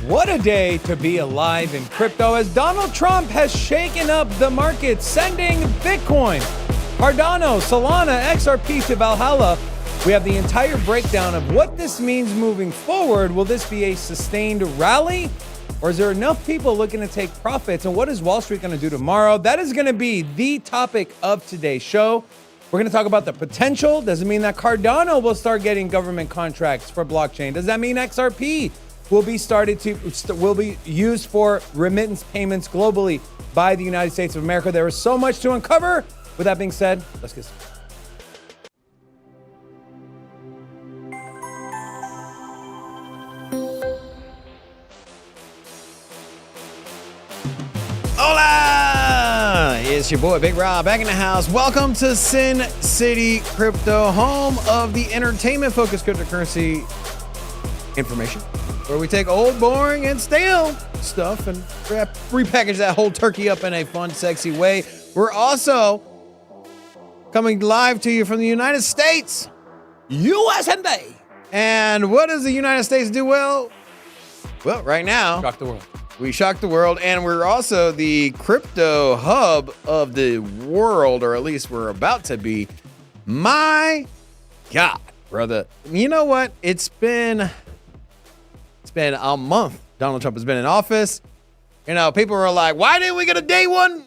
What a day to be alive in crypto as Donald Trump has shaken up the market, sending Bitcoin, Cardano, Solana, XRP to Valhalla. We have the entire breakdown of what this means moving forward. Will this be a sustained rally? Or is there enough people looking to take profits? And what is Wall Street going to do tomorrow? That is going to be the topic of today's show. We're going to talk about the potential. Does it mean that Cardano will start getting government contracts for blockchain? Does that mean XRP will be used for remittance payments globally by the United States of America? There is so much to uncover. With that being said, let's get started. Hola! It's your boy Big Rob back in the house. Welcome to Sin City Crypto, home of the entertainment-focused cryptocurrency information, where we take old, boring, and stale stuff and repackage that whole turkey up in a fun, sexy way. We're also coming live to you from the United States, USA. And what does the United States do well? Well, right now, Shock the world. We shocked the world, and we're also the crypto hub of the world, or at least we're about to be. My God, brother. You know what? It's been a month Donald Trump has been in office. You know, people are like, why didn't we get a day one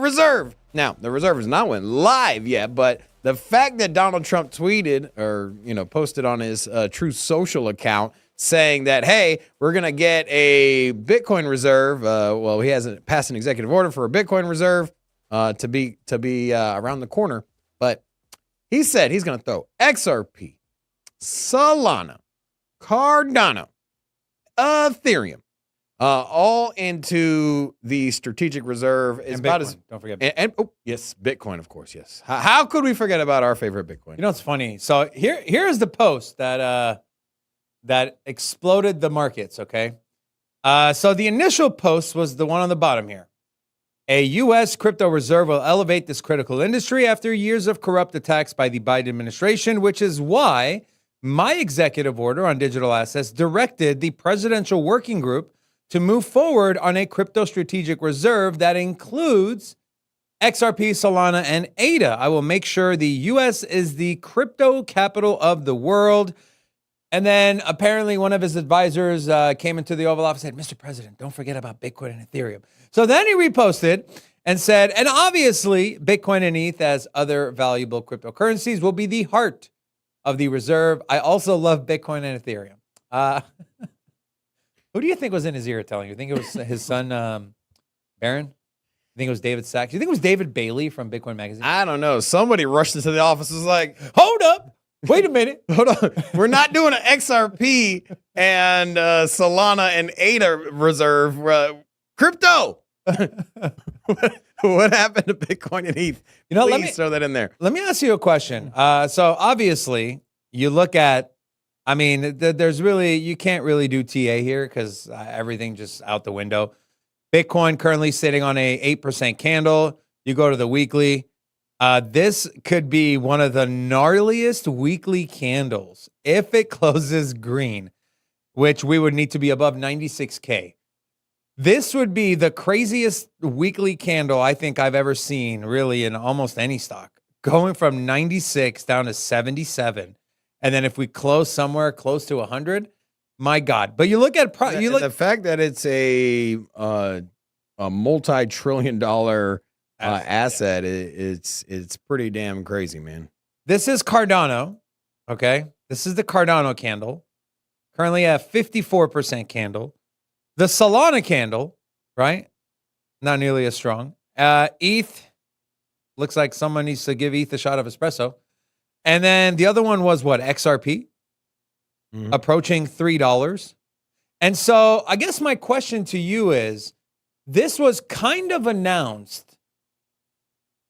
reserve? Now, the reserve has not went live yet, but the fact that Donald Trump tweeted or, posted on his Truth Social account saying that, hey, we're going to get a Bitcoin reserve. Well, he hasn't passed an executive order for a Bitcoin reserve to be around the corner. But he said he's going to throw XRP, Solana, Cardano, Ethereum, all into the strategic reserve. It's And about Bitcoin. as Don't forget. yes, Bitcoin, of course, yes. How could we forget about our favorite Bitcoin? You know, it's funny. So here's the post that exploded the markets, okay? So the initial post was the one on the bottom here. A U.S. crypto reserve will elevate this critical industry after years of corrupt attacks by the Biden administration, which is why my executive order on digital assets directed the Presidential Working Group to move forward on a crypto strategic reserve that includes XRP, Solana, and ADA. I will make sure the U.S. is the crypto capital of the world. And then apparently one of his advisors came into the Oval Office and said, Mr. President, don't forget about Bitcoin and Ethereum. So then he reposted and said, and obviously Bitcoin and ETH as other valuable cryptocurrencies will be the heart of the reserve. I also love Bitcoin and Ethereum. Who do you think was in his ear telling you? You think it was his son, Barron? You think it was David Sachs? You think it was David Bailey from Bitcoin Magazine? I don't know. Somebody rushed into the office and was like, Hold up. Wait a minute. hold on. We're not doing an XRP and Solana and ADA reserve. Crypto. What happened to Bitcoin and ETH? Please throw that in there. Let me ask you a question. So obviously you look at, there's really, you can't really do TA here because everything just out the window. Bitcoin currently sitting on a 8% candle. You go to the weekly. This could be one of the gnarliest weekly candles if it closes green, which we would need to be above 96K. This would be the craziest weekly candle I think I've ever seen, really, in almost any stock, going from 96 down to 77. And then if we close somewhere close to 100, my God. But you look at the fact that it's a multi-trillion-dollar asset, it's pretty damn crazy, man. This is Cardano, okay? This is the Cardano candle, currently at 54% candle. The Solana candle, right? Not nearly as strong. ETH, looks like someone needs to give ETH a shot of espresso. And then the other one was what? XRP, approaching $3. And so I guess my question to you is, this was kind of announced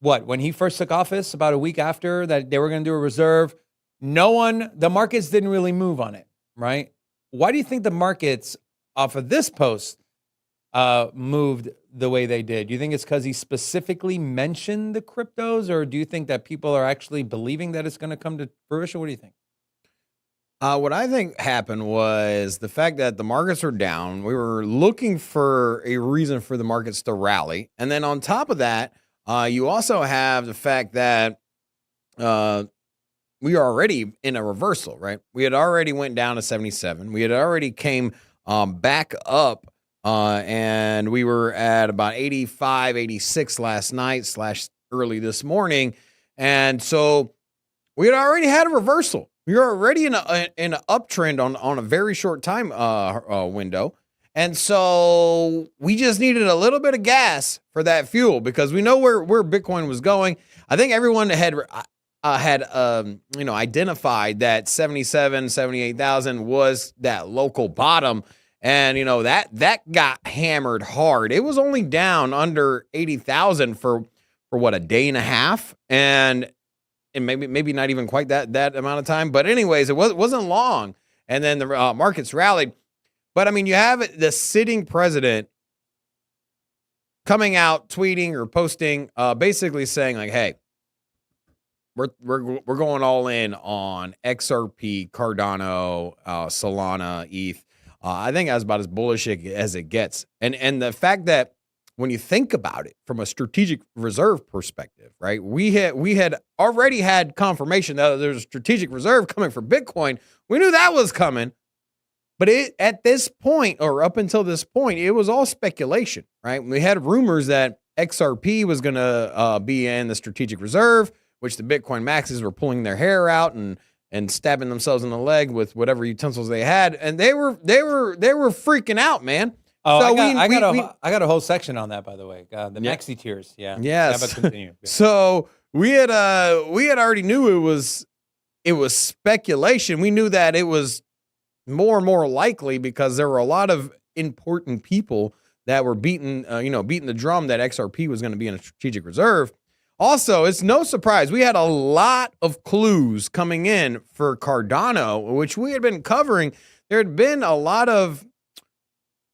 when he first took office, about a week after that they were going to do a reserve. The markets didn't really move on it, right? Why do you think the markets off of this post moved the way they did? Do you think it's because he specifically mentioned the cryptos, or do you think that people are actually believing that it's going to come to fruition? What do you think? What I think happened was the fact that the markets were down. We were looking for a reason for the markets to rally. And then on top of that, you also have the fact that we are already in a reversal, right? We had already went down to 77. We had already came back up, and we were at about 85, 86 last night / early this morning. And so we had already had a reversal. We were already in an uptrend on a very short time window. And so we just needed a little bit of gas for that fuel because we know where Bitcoin was going. I think everyone had identified that 77, 78,000 was that local bottom. And, that got hammered hard. It was only down under 80,000 for what, a day and a half? And maybe not even quite that amount of time. But anyways, it wasn't long. And then the markets rallied. But, I mean, you have the sitting president coming out, tweeting or posting, basically saying, like, hey, we're going all in on XRP, Cardano, Solana, ETH. I think that's about as bullish as it gets. And the fact that when you think about it from a strategic reserve perspective, right? We had already had confirmation that there's a strategic reserve coming for Bitcoin. We knew that was coming. But at this point, or up until this point, it was all speculation, right? We had rumors that XRP was going to be in the strategic reserve, which the Bitcoin maxes were pulling their hair out and stabbing themselves in the leg with whatever utensils they had, and they were freaking out, man. Oh, so I got a whole section on that, by the way. The maxi tears, yeah. Yes. Yeah, but continue. So we had already knew it was speculation. We knew that it was more and more likely because there were a lot of important people that were beating the drum that XRP was going to be in a strategic reserve. Also, it's no surprise we had a lot of clues coming in for Cardano, which we had been covering. There had been a lot of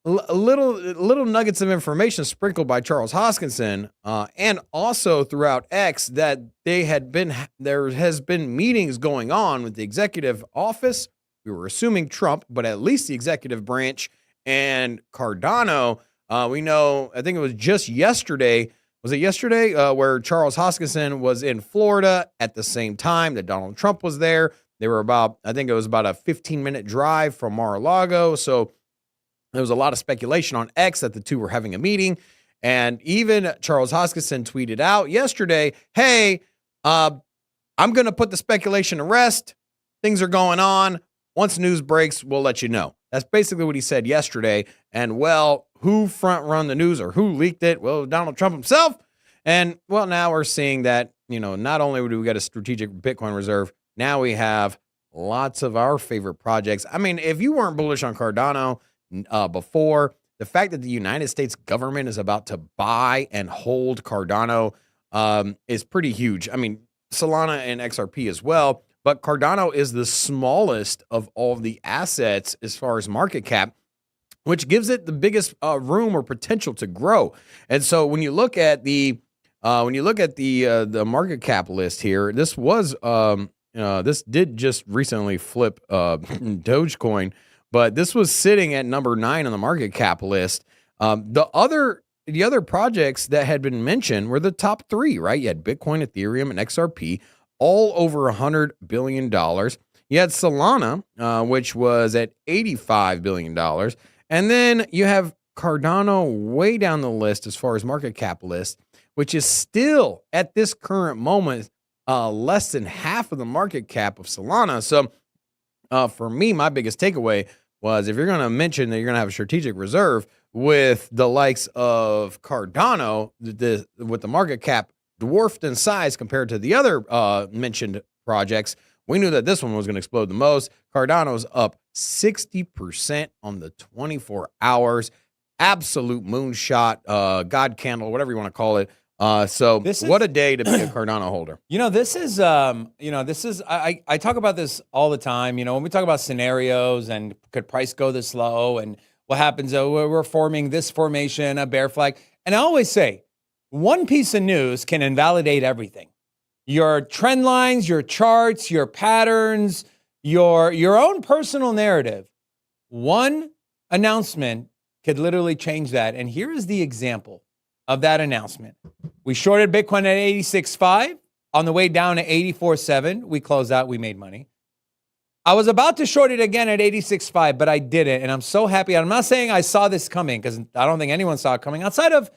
little nuggets of information sprinkled by Charles Hoskinson, and also throughout X that there has been meetings going on with the executive office. We were assuming Trump, but at least the executive branch and Cardano. We know, I think it was just yesterday. Was it yesterday where Charles Hoskinson was in Florida at the same time that Donald Trump was there? They were I think it was about a 15-minute drive from Mar-a-Lago. So there was a lot of speculation on X that the two were having a meeting. And even Charles Hoskinson tweeted out yesterday, hey, I'm going to put the speculation to rest. Things are going on. Once news breaks, we'll let you know. That's basically what he said yesterday. And, well, who front run the news or who leaked it? Well, Donald Trump himself. And, well, now we're seeing that, not only do we get a strategic Bitcoin reserve, now we have lots of our favorite projects. I mean, if you weren't bullish on Cardano before, the fact that the United States government is about to buy and hold Cardano is pretty huge. I mean, Solana and XRP as well. But Cardano is the smallest of all of the assets as far as market cap, which gives it the biggest room or potential to grow. And so when you look at the market cap list here, this did just recently flip Dogecoin, but this was sitting at number 9 on the market cap list. The other projects that had been mentioned were the top 3, right? You had Bitcoin, Ethereum, and XRP. All over $100 billion. You had Solana, which was at $85 billion. And then you have Cardano way down the list as far as market cap list, which is still at this current moment less than half of the market cap of Solana. So for me, my biggest takeaway was if you're going to mention that you're going to have a strategic reserve with the likes of Cardano, with the market cap dwarfed in size compared to the other mentioned projects, we knew that this one was going to explode the most. Cardano's up 60% on the 24 hours. Absolute moonshot, God candle, whatever you want to call it. So what a day to be a Cardano holder. This is I talk about this all the time. When we talk about scenarios and could price go this low and what happens, we're forming this formation, a bear flag. And I always say, one piece of news can invalidate everything. Your trend lines, your charts, your patterns, your own personal narrative, one announcement could literally change that. And here is the example of that announcement. We shorted Bitcoin at 86.5. On the way down to 84.7, we closed out, we made money. I was about to short it again at 86.5, but I didn't. And I'm so happy. I'm not saying I saw this coming, because I don't think anyone saw it coming outside of,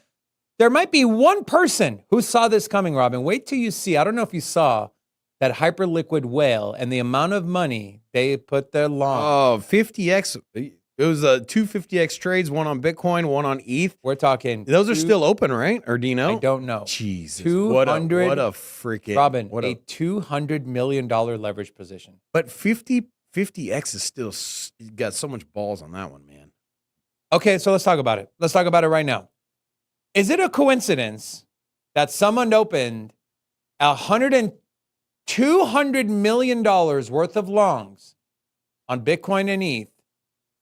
there might be one person who saw this coming, Robin. Wait till you see. I don't know if you saw that hyperliquid whale and the amount of money they put their long. Oh, 50x. It was two 50x trades, one on Bitcoin, one on ETH. We're talking. Those are still open, right? Or do you know? I don't know. Jesus. 200. What a freaking. Robin, a $200 million leverage position. But 50x is still got so much balls on that one, man. Okay, so let's talk about it. Let's talk about it right now. Is it a coincidence that someone opened $200 million worth of longs on Bitcoin and ETH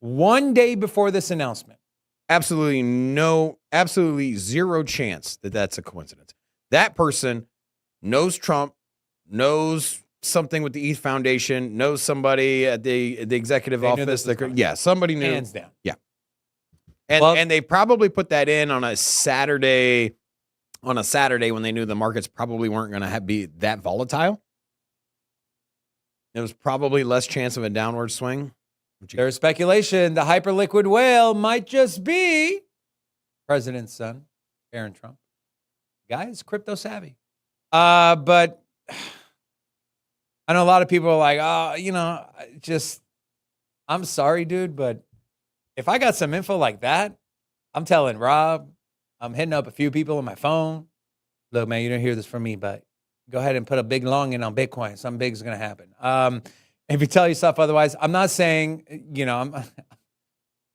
one day before this announcement? Absolutely zero chance that that's a coincidence. That person knows Trump, knows something with the ETH Foundation, knows somebody at the executive office. Somebody knew. Hands down. Yeah. And they probably put that in on a Saturday when they knew the markets probably weren't going to be that volatile. There was probably less chance of a downward swing. There's speculation the hyperliquid whale might just be president's son, Aaron Trump. Guy is crypto savvy. But I know a lot of people are like, I'm sorry, dude, but if I got some info like that, I'm telling Rob, I'm hitting up a few people on my phone. Look, man, you didn't hear this from me, but go ahead and put a big long in on Bitcoin. Something big is going to happen. If you tell yourself otherwise, I'm not saying,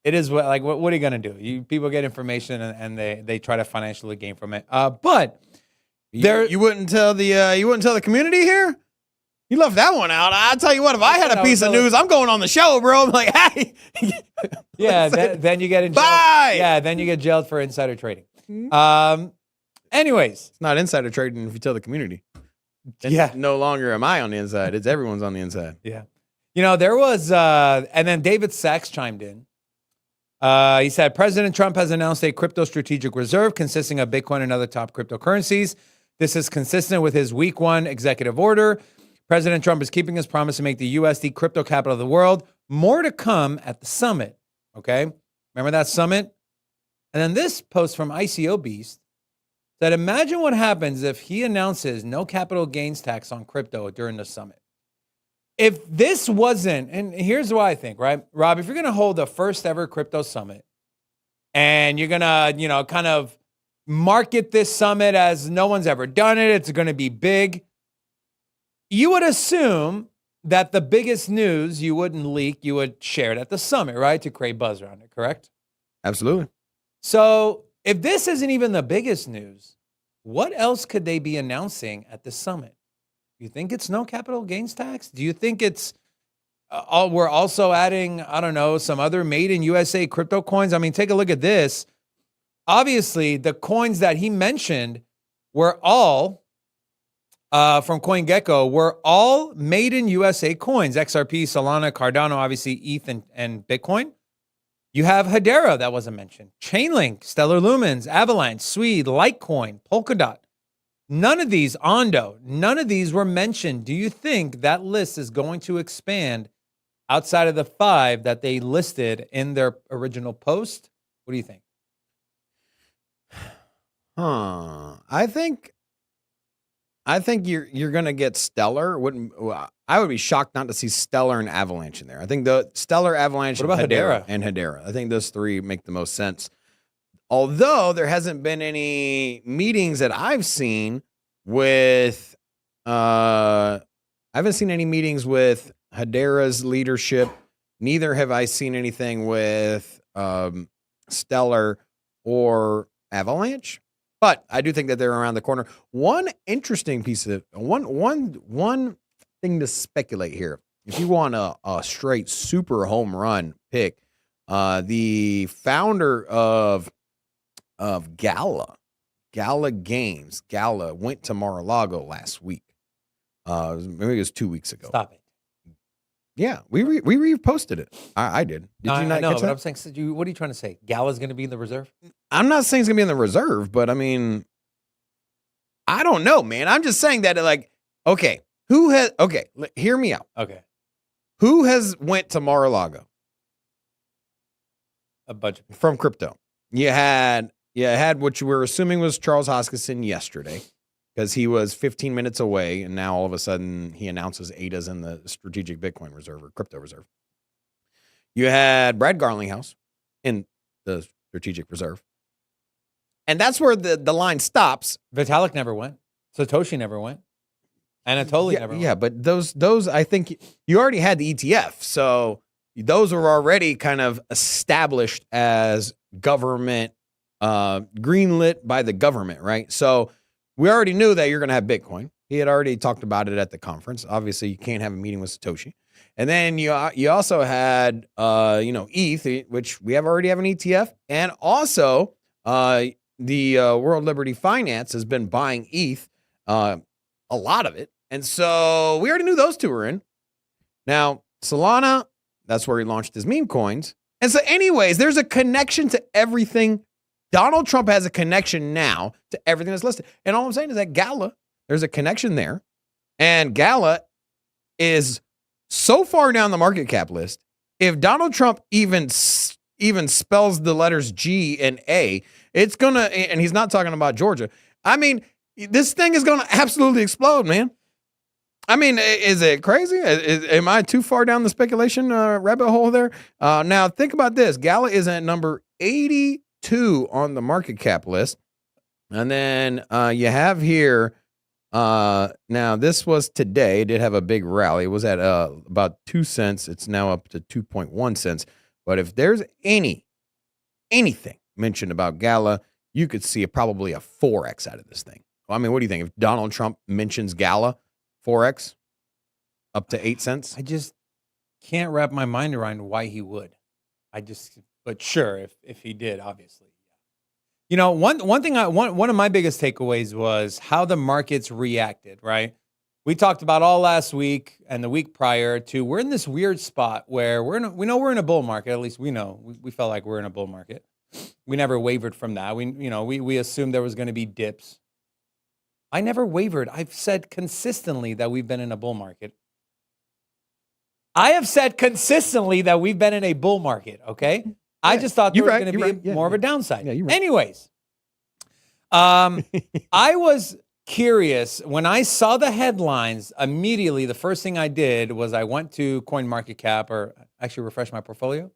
it is what are you going to do? People get information and they try to financially gain from it. But you wouldn't tell the community here? You left that one out. I'll tell you what, if I had a piece of news, I'm going on the show, bro. I'm like, hey. Yeah, then you get in jail. Bye. Yeah, then you get jailed for insider trading. Anyways. It's not insider trading if you tell the community. Yeah. No longer am I on the inside. It's everyone's on the inside. Yeah. There was, and then David Sachs chimed in. He said, President Trump has announced a crypto strategic reserve consisting of Bitcoin and other top cryptocurrencies. This is consistent with his week 1 executive order. President Trump is keeping his promise to make the U.S. the crypto capital of the world. More to come at the summit. Okay? Remember that summit? And then this post from ICO Beast said, imagine what happens if he announces no capital gains tax on crypto during the summit. If this wasn't, and here's what I think, right? Rob, if you're going to hold the first ever crypto summit and you're going to, kind of market this summit as no one's ever done it, it's going to be big, you would assume that the biggest news you wouldn't leak, you would share it at the summit, right? To create buzz around it, correct? Absolutely. So if this isn't even the biggest news, what else could they be announcing at the summit? You think it's no capital gains tax? Do you think it's we're also adding, I don't know, some other made in USA crypto coins? I mean, take a look at this. Obviously, the coins that he mentioned were all from CoinGecko were all made in USA coins. XRP, Solana, Cardano, obviously ETH and Bitcoin. You have Hedera that wasn't mentioned. Chainlink, Stellar Lumens, Avalanche, Swede, Litecoin, Polkadot. None of these, Ondo, none of these were mentioned. Do you think that list is going to expand outside of the 5 that they listed in their original post? What do you think? I think you're gonna get Stellar. I would be shocked not to see Stellar and Avalanche in there. I think the Stellar, Avalanche, what about Hedera. I think those 3 make the most sense. Although there hasn't been any meetings that I've seen with, I haven't seen any meetings with Hedera's leadership. Neither have I seen anything with Stellar or Avalanche. But I do think that they're around the corner. One interesting piece of one thing to speculate here. If you want a straight super home run pick, the founder of Gala Games, Gala went to Mar-a-Lago last week. Maybe it was 2 weeks ago. Stop it. Yeah, we reposted it. I did. Did I you not know, catch but that? I'm saying, so what are you trying to say? Gala's going to be in the reserve? I'm not saying it's gonna be in the reserve, but I mean, I don't know, man. I'm just saying that, like, okay, hear me out. Okay. Who has went to Mar-a-Lago A bunch of people. from crypto? You had what you were assuming was Charles Hoskinson yesterday, because he was 15 minutes away, and now all of a sudden he announces ADA's in the strategic Bitcoin reserve or crypto reserve. You had Brad Garlinghouse in the strategic reserve. And that's where the line stops. Vitalik never went. Satoshi never went. Anatoly never went. Yeah, but those I think you already had the ETF. So those were already kind of established as government, greenlit by the government, right? So we already knew that you're going to have Bitcoin. He had already talked about it at the conference. Obviously, you can't have a meeting with Satoshi. And then you also had, ETH, which we already have an ETF. And also, the World Liberty Finance has been buying ETH, a lot of it. And so we already knew those two were in. Now, Solana, that's where he launched his meme coins. And so anyways, there's a connection to everything. Donald Trump has a connection now to everything that's listed. And all I'm saying is that Gala, there's a connection there. And Gala is so far down the market cap list. If Donald Trump even spells the letters G and A, it's going to, and he's not talking about Georgia. I mean, this thing is going to absolutely explode, man. I mean, is it crazy? Am I too far down the speculation rabbit hole there? Now, think about this. Gala is at number 82 on the market cap list. And then you have here, now this was today. It did have a big rally. It was at about 2 cents. It's now up to 2.1 cents. But if there's anything mentioned about Gala, you could see probably a 4X out of this thing. I mean, what do you think? If Donald Trump mentions Gala, 4X up to 8 cents? I just can't wrap my mind around why he would. But sure, if he did, obviously. You know, one of my biggest takeaways was how the markets reacted, right? We talked about all last week and the week prior to, we're in this weird spot where we know we're in a bull market. At least we know. We felt like we're in a bull market. We never wavered from that. We assumed there was going to be dips. I never wavered. I've said consistently that we've been in a bull market. I have said consistently that we've been in a bull market, okay? Yeah. I just thought there was going to be more of a downside. Yeah, you're right. Anyways, I was curious. When I saw the headlines, immediately the first thing I did was I went to CoinMarketCap, or actually refresh my portfolio.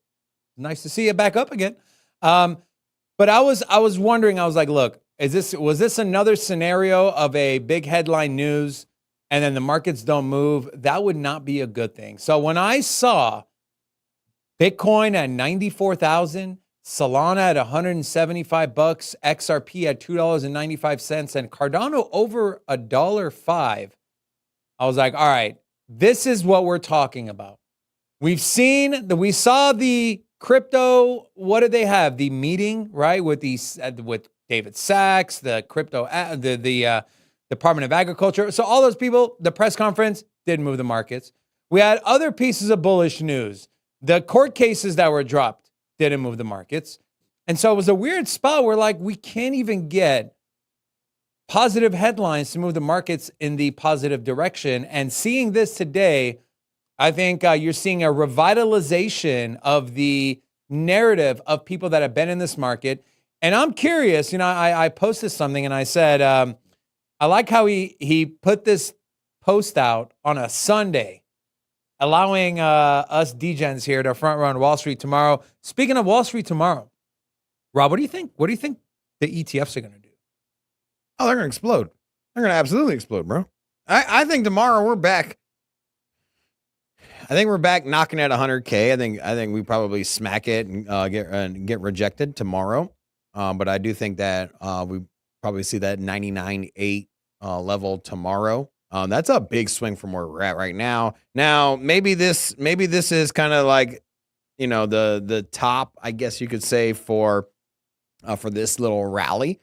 Nice to see it back up again. But I was wondering, I was like, look, was this another scenario of a big headline news and then the markets don't move? That would not be a good thing. So when I saw Bitcoin at 94,000, Solana at $175, XRP at $2.95, and Cardano over $1.05, I was like, all right, this is what we're talking about. We saw the crypto, what did they have? The meeting, right, with David Sachs, the crypto, the Department of Agriculture. So all those people, the press conference didn't move the markets. We had other pieces of bullish news. The court cases that were dropped didn't move the markets. And so it was a weird spot where, like, we can't even get positive headlines to move the markets in the positive direction. And seeing this today, I think you're seeing a revitalization of the narrative of people that have been in this market. And I'm curious, I posted something and I said, I like how he put this post out on a Sunday, allowing us degens here to front run Wall Street tomorrow. Speaking of Wall Street tomorrow, Rob, what do you think? What do you think the ETFs are going to do? Oh, they're going to explode. They're going to absolutely explode, bro. I think tomorrow we're back. I think we're back knocking at 100K. I think we probably smack it and get rejected tomorrow. But I do think that we probably see that 99.8 level tomorrow. That's a big swing from where we're at right now. Now, maybe this is kind of like, the top, I guess you could say, for this little rally.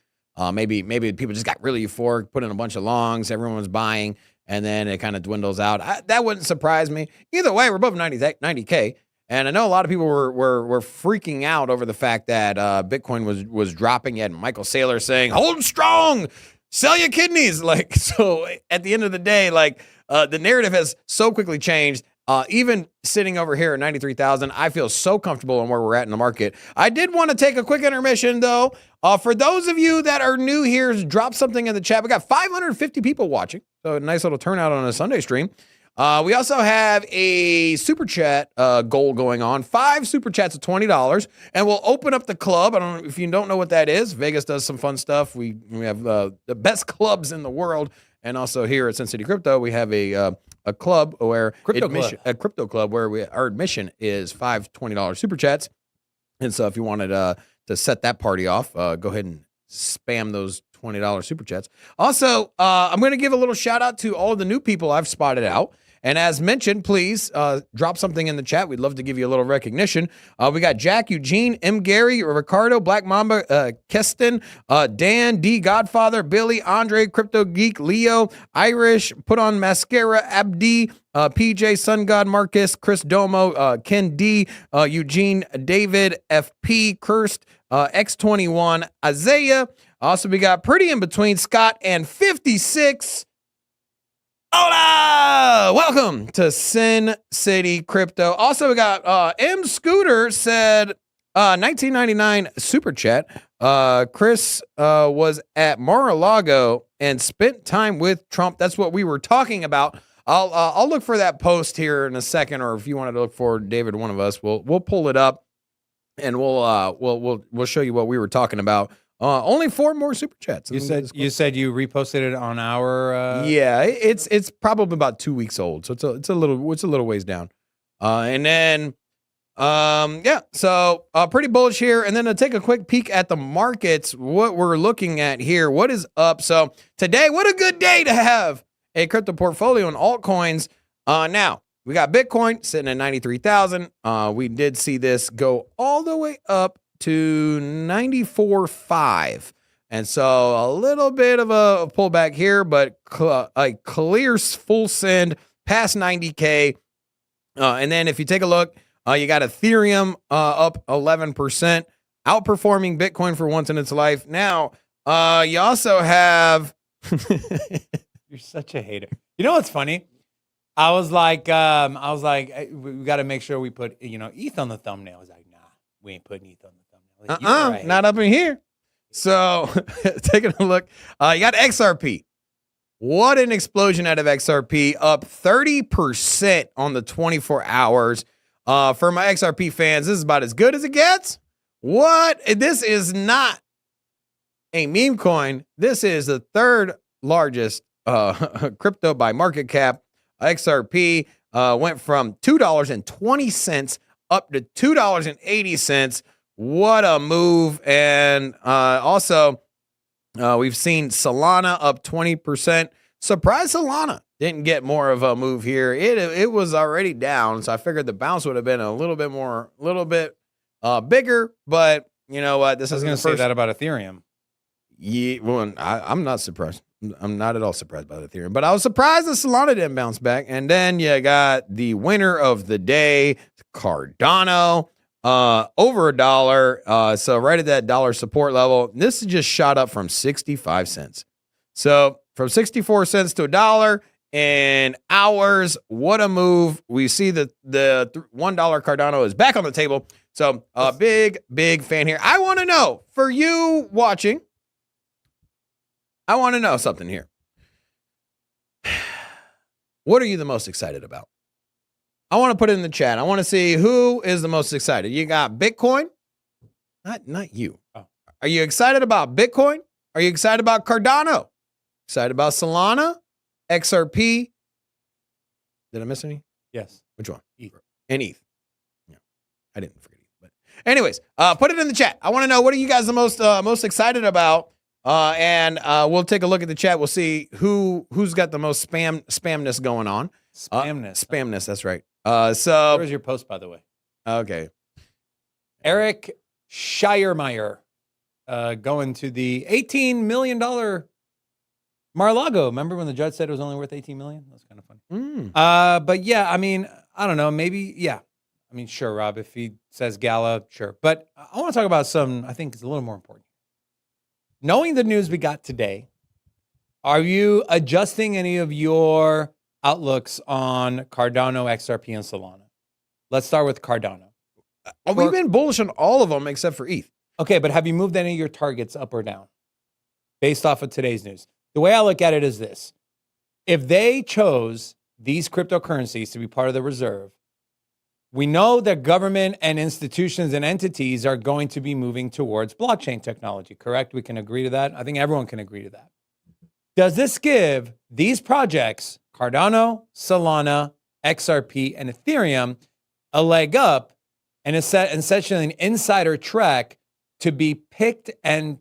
Maybe people just got really euphoric, put in a bunch of longs, everyone was buying, and then it kind of dwindles out. That wouldn't surprise me. Either way, we're above 90K. And I know a lot of people were freaking out over the fact that Bitcoin was dropping yet. Michael Saylor saying, hold strong, sell your kidneys. Like, so at the end of the day, like the narrative has so quickly changed. Even sitting over here at 93,000, I feel so comfortable in where we're at in the market. I did want to take a quick intermission, though. For those of you that are new here, drop something in the chat. We got 550 people watching, so a nice little turnout on a Sunday stream. We also have a super chat goal going on. 5 super chats of $20, and we'll open up the club. I don't know if you don't know what that is. Vegas does some fun stuff. We have the best clubs in the world, and also here at Sin City Crypto, we have a club where a crypto club where our admission is $20 super chats. And so if you wanted to set that party off, go ahead and spam those $20 super chats. Also, I'm going to give a little shout out to all of the new people I've spotted out. And as mentioned, please drop something in the chat. We'd love to give you a little recognition. We got Jack, Eugene, M. Gary, Ricardo, Black Mamba, Keston, Dan, D. Godfather, Billy, Andre, Crypto Geek, Leo, Irish, Put On Mascara, Abdi, PJ, Sun God, Marcus, Chris Domo, Ken D, Eugene, David, FP, Kirst, X21, Isaiah. Also, we got Pretty in Between, Scott, and 56. Hola! Welcome to Sin City Crypto. Also, we got M. Scooter said 1999 super chat. Chris was at Mar-a-Lago and spent time with Trump. That's what we were talking about. I'll look for that post here in a second, or if you wanted to look for David, one of us, we'll pull it up and we'll show you what we were talking about. Only 4 more super chats. You said you reposted it on our. Yeah, it's probably about 2 weeks old, so it's a little ways down. And then so pretty bullish here. And then to take a quick peek at the markets, what we're looking at here, what is up? So today, what a good day to have a crypto portfolio in altcoins. Now we got Bitcoin sitting at 93,000. We did see this go all the way up to 94.5, and so a little bit of a pullback here, but a clear full send past 90K. And then if you take a look, you got Ethereum up 11%, outperforming Bitcoin for once in its life. Now you also have you're such a hater. You know what's funny? I was like, we got to make sure we put ETH on the thumbnail. I was like, nah, we ain't putting ETH on the thumbnail. Not up in here. So taking a look, you got XRP. What an explosion out of XRP, up 30% on the 24 hours. For my XRP fans, this is about as good as it gets. What? This is not a meme coin. This is the 3rd largest crypto by market cap. XRP went from $2.20 up to $2.80. What a move. And also, we've seen Solana up 20%. Surprise, Solana didn't get more of a move here. It was already down, so I figured the bounce would have been a little bit bigger. But you know what? This is going to say that about Ethereum. Yeah, well, I'm not surprised. I'm not at all surprised by the Ethereum, but I was surprised that Solana didn't bounce back. And then you got the winner of the day, Cardano. Over $1. So right at that dollar support level, this just shot up from 65 cents. So from 64 cents to $1 in hours. What a move. We see that the $1 Cardano is back on the table. So a big fan here. I want to know, for you watching, I want to know something here. What are you the most excited about? I want to put it in the chat. I want to see who is the most excited. You got Bitcoin? Not you. Oh. Are you excited about Bitcoin? Are you excited about Cardano? Excited about Solana? XRP? Did I miss any? Yes. Which one? ETH. And ETH. Yeah, I didn't forget ETH. But anyways, put it in the chat. I want to know, what are you guys the most excited about? And we'll take a look at the chat. We'll see who's got the most spamness going on. Spamness. That's right. So where's your post, by the way? Okay. Eric Shiremeyer going to the $18 million Mar-a-Lago, remember when the judge said it was only worth 18 million? That was kind of funny. But yeah, I mean, I don't know. Maybe, yeah. I mean, sure, Rob, if he says gala, sure. But I want to talk about some, I think it's a little more important. Knowing the news we got today, are you adjusting any of your outlooks on Cardano, XRP, and Solana? Let's start with Cardano. We've been bullish on all of them except for ETH. Okay, but have you moved any of your targets up or down based off of today's news? The way I look at it is this. If they chose these cryptocurrencies to be part of the reserve, we know that government and institutions and entities are going to be moving towards blockchain technology, correct? We can agree to that. I think everyone can agree to that. Does this give these projects, Cardano, Solana, XRP, and Ethereum, a leg up and essentially an insider track to be picked and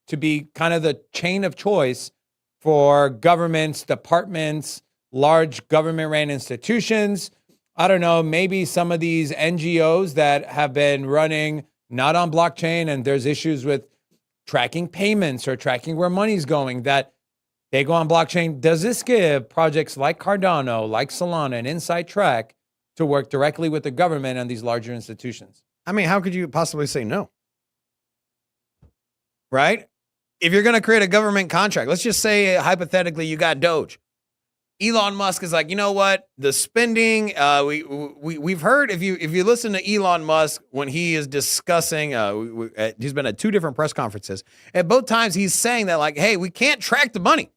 to be kind of the chain of choice for governments, departments, large government-ran institutions? I don't know, maybe some of these NGOs that have been running not on blockchain and there's issues with tracking payments or tracking where money's going, that they go on blockchain. Does this give projects like Cardano, like Solana, an inside track to work directly with the government and these larger institutions? I mean, how could you possibly say no? Right? If you're going to create a government contract, let's just say hypothetically you got Doge. Elon Musk is like, you know what? The spending, we've heard, if you listen to Elon Musk when he is discussing, he's been at 2 different press conferences. At both times, he's saying that, like, hey, we can't track the money.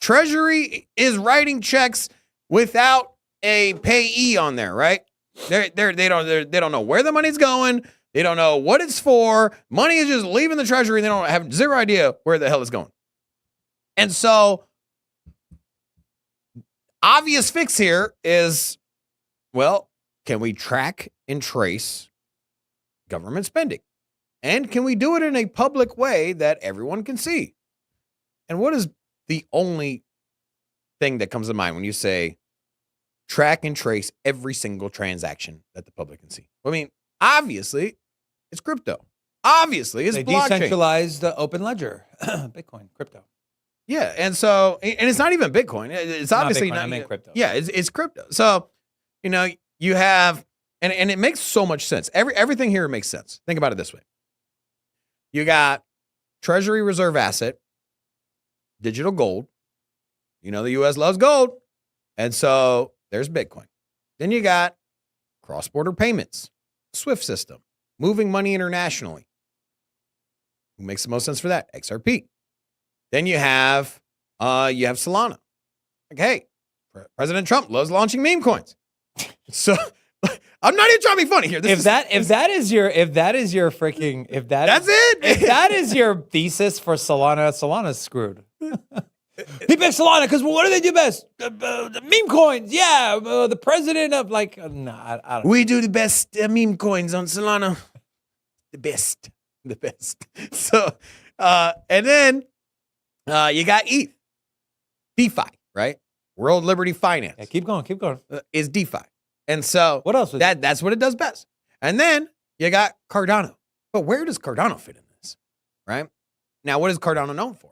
Treasury is writing checks without a payee on there, right? They don't know where the money's going. They don't know what it's for. Money is just leaving the treasury. They don't have zero idea where the hell it's going. And so, obvious fix here is, well, can we track and trace government spending? And can we do it in a public way that everyone can see? And what is the only thing that comes to mind when you say track and trace every single transaction that the public can see? I mean, obviously, it's crypto. Obviously, it's blockchain. Decentralized open ledger, Bitcoin, crypto. Yeah, and so, and it's not even Bitcoin. It's obviously not Bitcoin, I mean crypto. Yeah, it's crypto. So, you know, you have, and it makes so much sense. Everything here makes sense. Think about it this way. You got Treasury reserve asset, digital gold. You know, the U.S. loves gold. And so there's Bitcoin. Then you got cross-border payments, SWIFT system, moving money internationally. Who makes the most sense for that? XRP. Then you have Solana. Like, hey, President Trump loves launching meme coins. So I'm not even trying to be funny here. That's it. If that is your thesis for Solana, Solana's screwed. He picked Solana because, well, what do they do best? The meme coins. Yeah, the president of I don't. We do the best meme coins on Solana. The best. So, and then you got ETH, DeFi, right? World Liberty Finance. Yeah, keep going. Is DeFi. And so what else? That's what it does best. And then you got Cardano. But where does Cardano fit in this? Right? Now, what is Cardano known for?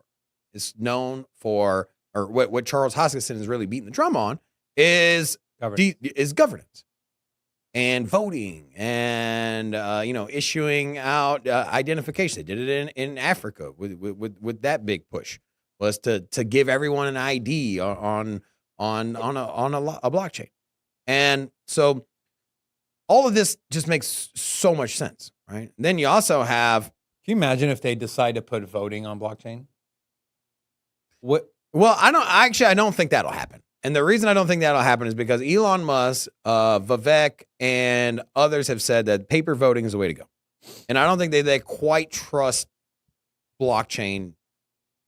It's known for, or what Charles Hoskinson is really beating the drum on is governance and voting and issuing out identification. They did it in Africa with that big push, was to give everyone an ID on a blockchain. And so all of this just makes so much sense, right? And then you also have. Can you imagine if they decide to put voting on blockchain? What? Well, I don't think that'll happen. And the reason I don't think that'll happen is because Elon Musk, Vivek, and others have said that paper voting is the way to go. And I don't think they quite trust blockchain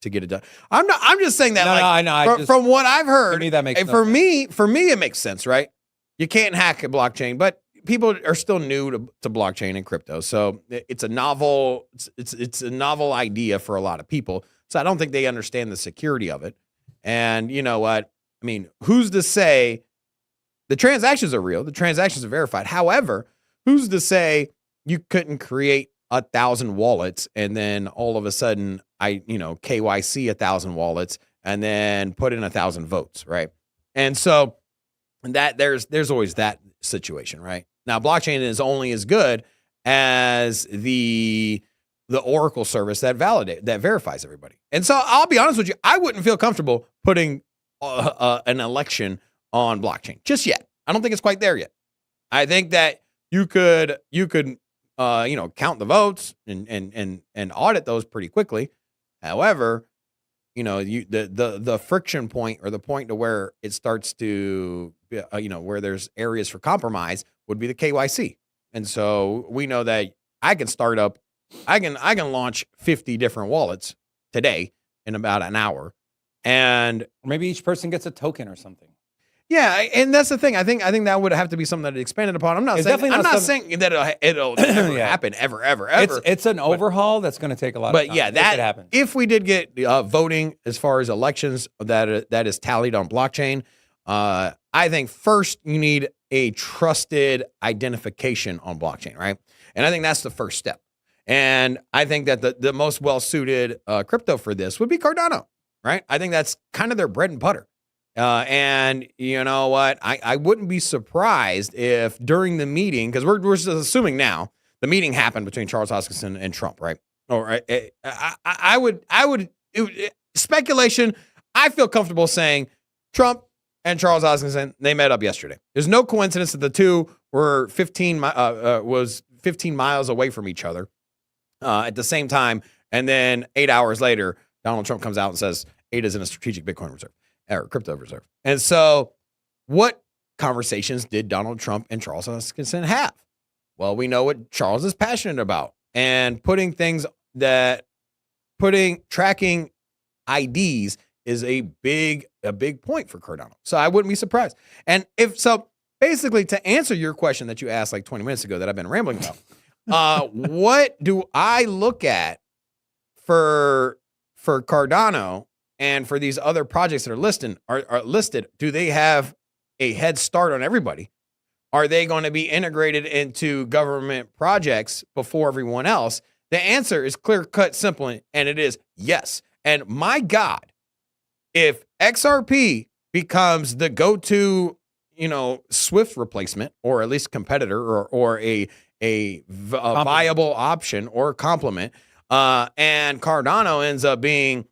to get it done. I'm just saying that. I know. From what I've heard, for me, that makes for me, it makes sense, right? You can't hack a blockchain, but people are still new to blockchain and crypto, so it's a novel idea for a lot of people. So I don't think they understand the security of it. And you know what? I mean, who's to say the transactions are real? The transactions are verified. However, who's to say you couldn't create 1,000 wallets and then all of a sudden KYC 1,000 wallets and then put in 1,000 votes, right? And so that there's always that situation, right? Now, blockchain is only as good as the Oracle service that verifies everybody. And so I'll be honest with you, I wouldn't feel comfortable putting an election on blockchain just yet. I don't think it's quite there yet. I think that you could count the votes and audit those pretty quickly. However, the friction point, or the point to where it starts to where there's areas for compromise, would be the KYC. And so we know that I can launch 50 different wallets today in about an hour, and maybe each person gets a token or something. Yeah, and that's the thing. I think that would have to be something that expanded upon. I'm not saying that it'll never happen ever. It's an overhaul that's going to take a lot of time. But yeah, that happens. If we did get voting as far as elections that is tallied on blockchain, I think first you need a trusted identification on blockchain, right? And I think that's the first step. And I think that the most well-suited crypto for this would be Cardano, right? I think that's kind of their bread and butter. And you know what? I wouldn't be surprised if during the meeting, because we're assuming now the meeting happened between Charles Hoskinson and Trump, right? Or I would speculation. I feel comfortable saying Trump and Charles Hoskinson, they met up yesterday. There's no coincidence that the two were 15 miles away from each other at the same time, and then 8 hours later, Donald Trump comes out and says ADA is in a strategic Bitcoin reserve. Or crypto reserve. And so what conversations did Donald Trump and Charles Hoskinson have? Well, we know what Charles is passionate about, and tracking IDs is a big point for Cardano. So I wouldn't be surprised. And basically to answer your question that you asked like 20 minutes ago that I've been rambling about, what do I look at for Cardano and for these other projects that are listed? Do they have a head start on everybody? Are they going to be integrated into government projects before everyone else? The answer is clear-cut, simple, and it is yes. And my God, if XRP becomes the go-to, Swift replacement, or at least competitor, or a viable option or complement, and Cardano ends up being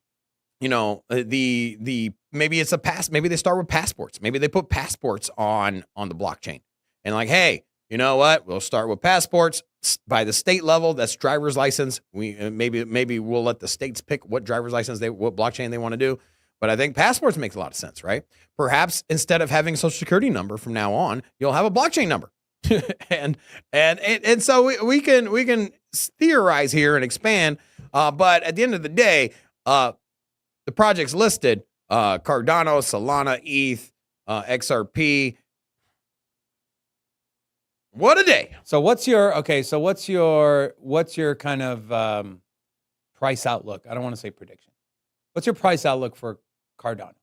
maybe it's maybe they start with passports. Maybe they put passports on the blockchain, and like, hey, you know what? We'll start with passports by the state level. That's driver's license. We maybe we'll let the states pick what driver's license what blockchain they want to do. But I think passports makes a lot of sense, right? Perhaps instead of having a social security number from now on, you'll have a blockchain number, and so we can theorize here and expand. But at the end of the day, the projects listed, Cardano, Solana, ETH, XRP. What a day. So what's your kind of price outlook? I don't want to say prediction. What's your price outlook for Cardano?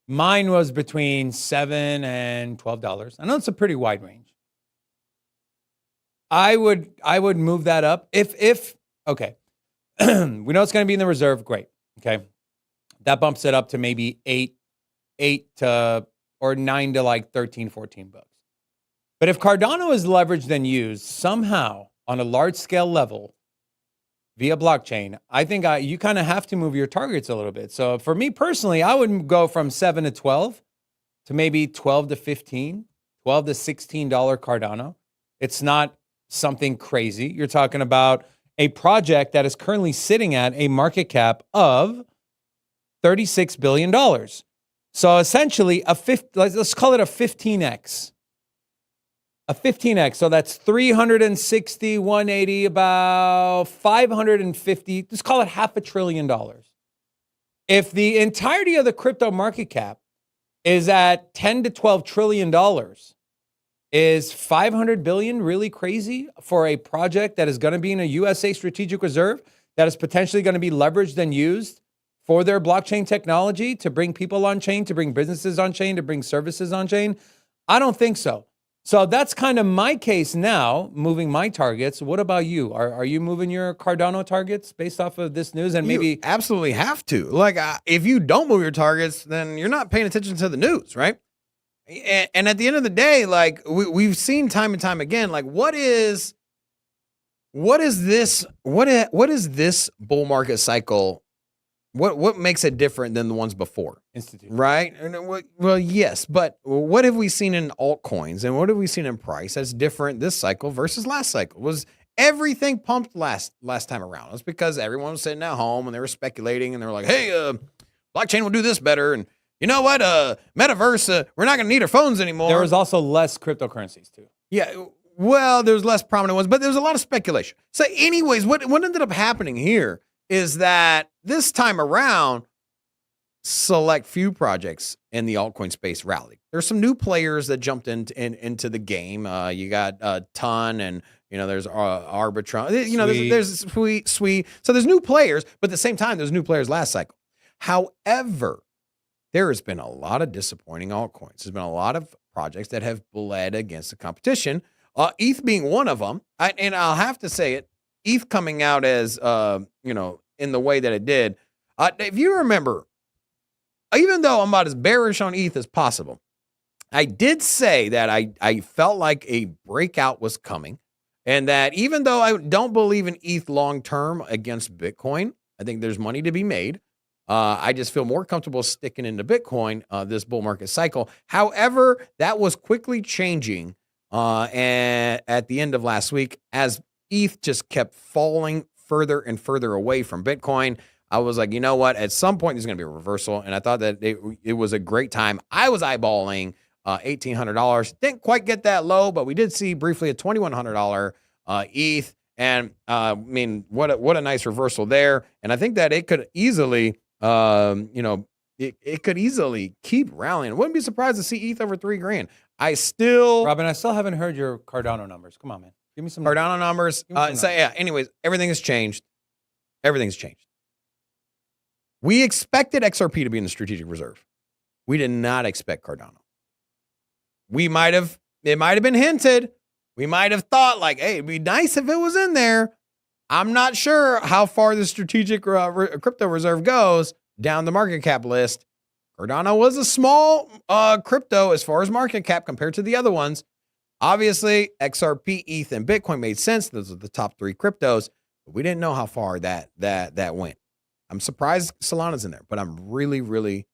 Mine was between $7 and $12. I know it's a pretty wide range. I would move that up if okay. We know it's going to be in the reserve. Great. Okay. That bumps it up to maybe 8 to or 9 to like 13, 14 bucks. But if Cardano is leveraged and used somehow on a large scale level via blockchain, I think you kind of have to move your targets a little bit. So for me personally, I would go from 7 to 12 to maybe 12 to 15, $12 to $16 Cardano. It's not something crazy. You're talking about a project that is currently sitting at a market cap of $36 billion. So essentially, let's call it a 15x. A 15x. So that's 360, 180, about 550. Let's call it $500 billion. If the entirety of the crypto market cap is at $10 to $12 trillion, is 500 billion really crazy for a project that is going to be in a USA strategic reserve that is potentially going to be leveraged and used for their blockchain technology to bring people on chain, to bring businesses on chain, to bring services on chain? I don't think so. So that's kind of my case now, moving my targets. What about you? Are you moving your Cardano targets based off of this news? And maybe you absolutely have to. Like, if you don't move your targets, then you're not paying attention to the news, right? And at the end of the day, like we've seen time and time again, like what is this bull market cycle? What makes it different than the ones before? Institute. Right? Well, yes, but what have we seen in altcoins and what have we seen in price that's different this cycle versus last cycle? Was everything pumped last time around? It's because everyone was sitting at home and they were speculating and they were like, hey, blockchain will do this better. And you know what? Metaverse, we're not going to need our phones anymore. There was also less cryptocurrencies too. Yeah. Well, there's less prominent ones, but there's a lot of speculation. So anyways, what ended up happening here is that this time around, select few projects in the altcoin space rallied. There's some new players that jumped into the game. You got Ton and, there's Arbitron. There's Sweet. So there's new players, but at the same time, there's new players last cycle. However, there has been a lot of disappointing altcoins. There's been a lot of projects that have bled against the competition. ETH being one of them. And I'll have to say it, ETH coming out as, in the way that it did. If you remember, even though I'm about as bearish on ETH as possible, I did say that I felt like a breakout was coming and that even though I don't believe in ETH long-term against Bitcoin, I think there's money to be made. I just feel more comfortable sticking into Bitcoin this bull market cycle. However, that was quickly changing and at the end of last week as ETH just kept falling further and further away from Bitcoin. I was like, you know what? At some point, there's going to be a reversal. And I thought that it was a great time. I was eyeballing $1,800. Didn't quite get that low, but we did see briefly a $2,100 ETH. And what a nice reversal there. And I think that it could easily, it could easily keep rallying. I wouldn't be surprised to see ETH over $3,000. Robin, I still haven't heard your Cardano numbers. Come on, man. Give me some Cardano numbers. Anyways, everything has changed. Everything's changed. We expected XRP to be in the strategic reserve. We did not expect Cardano. It might have been hinted. We might have thought like, hey, it'd be nice if it was in there. I'm not sure how far the strategic crypto reserve goes down the market cap list. Cardano was a small crypto as far as market cap compared to the other ones. Obviously, XRP, ETH, and Bitcoin made sense. Those are the top three cryptos, but we didn't know how far that went. I'm surprised Solana's in there, but I'm really, really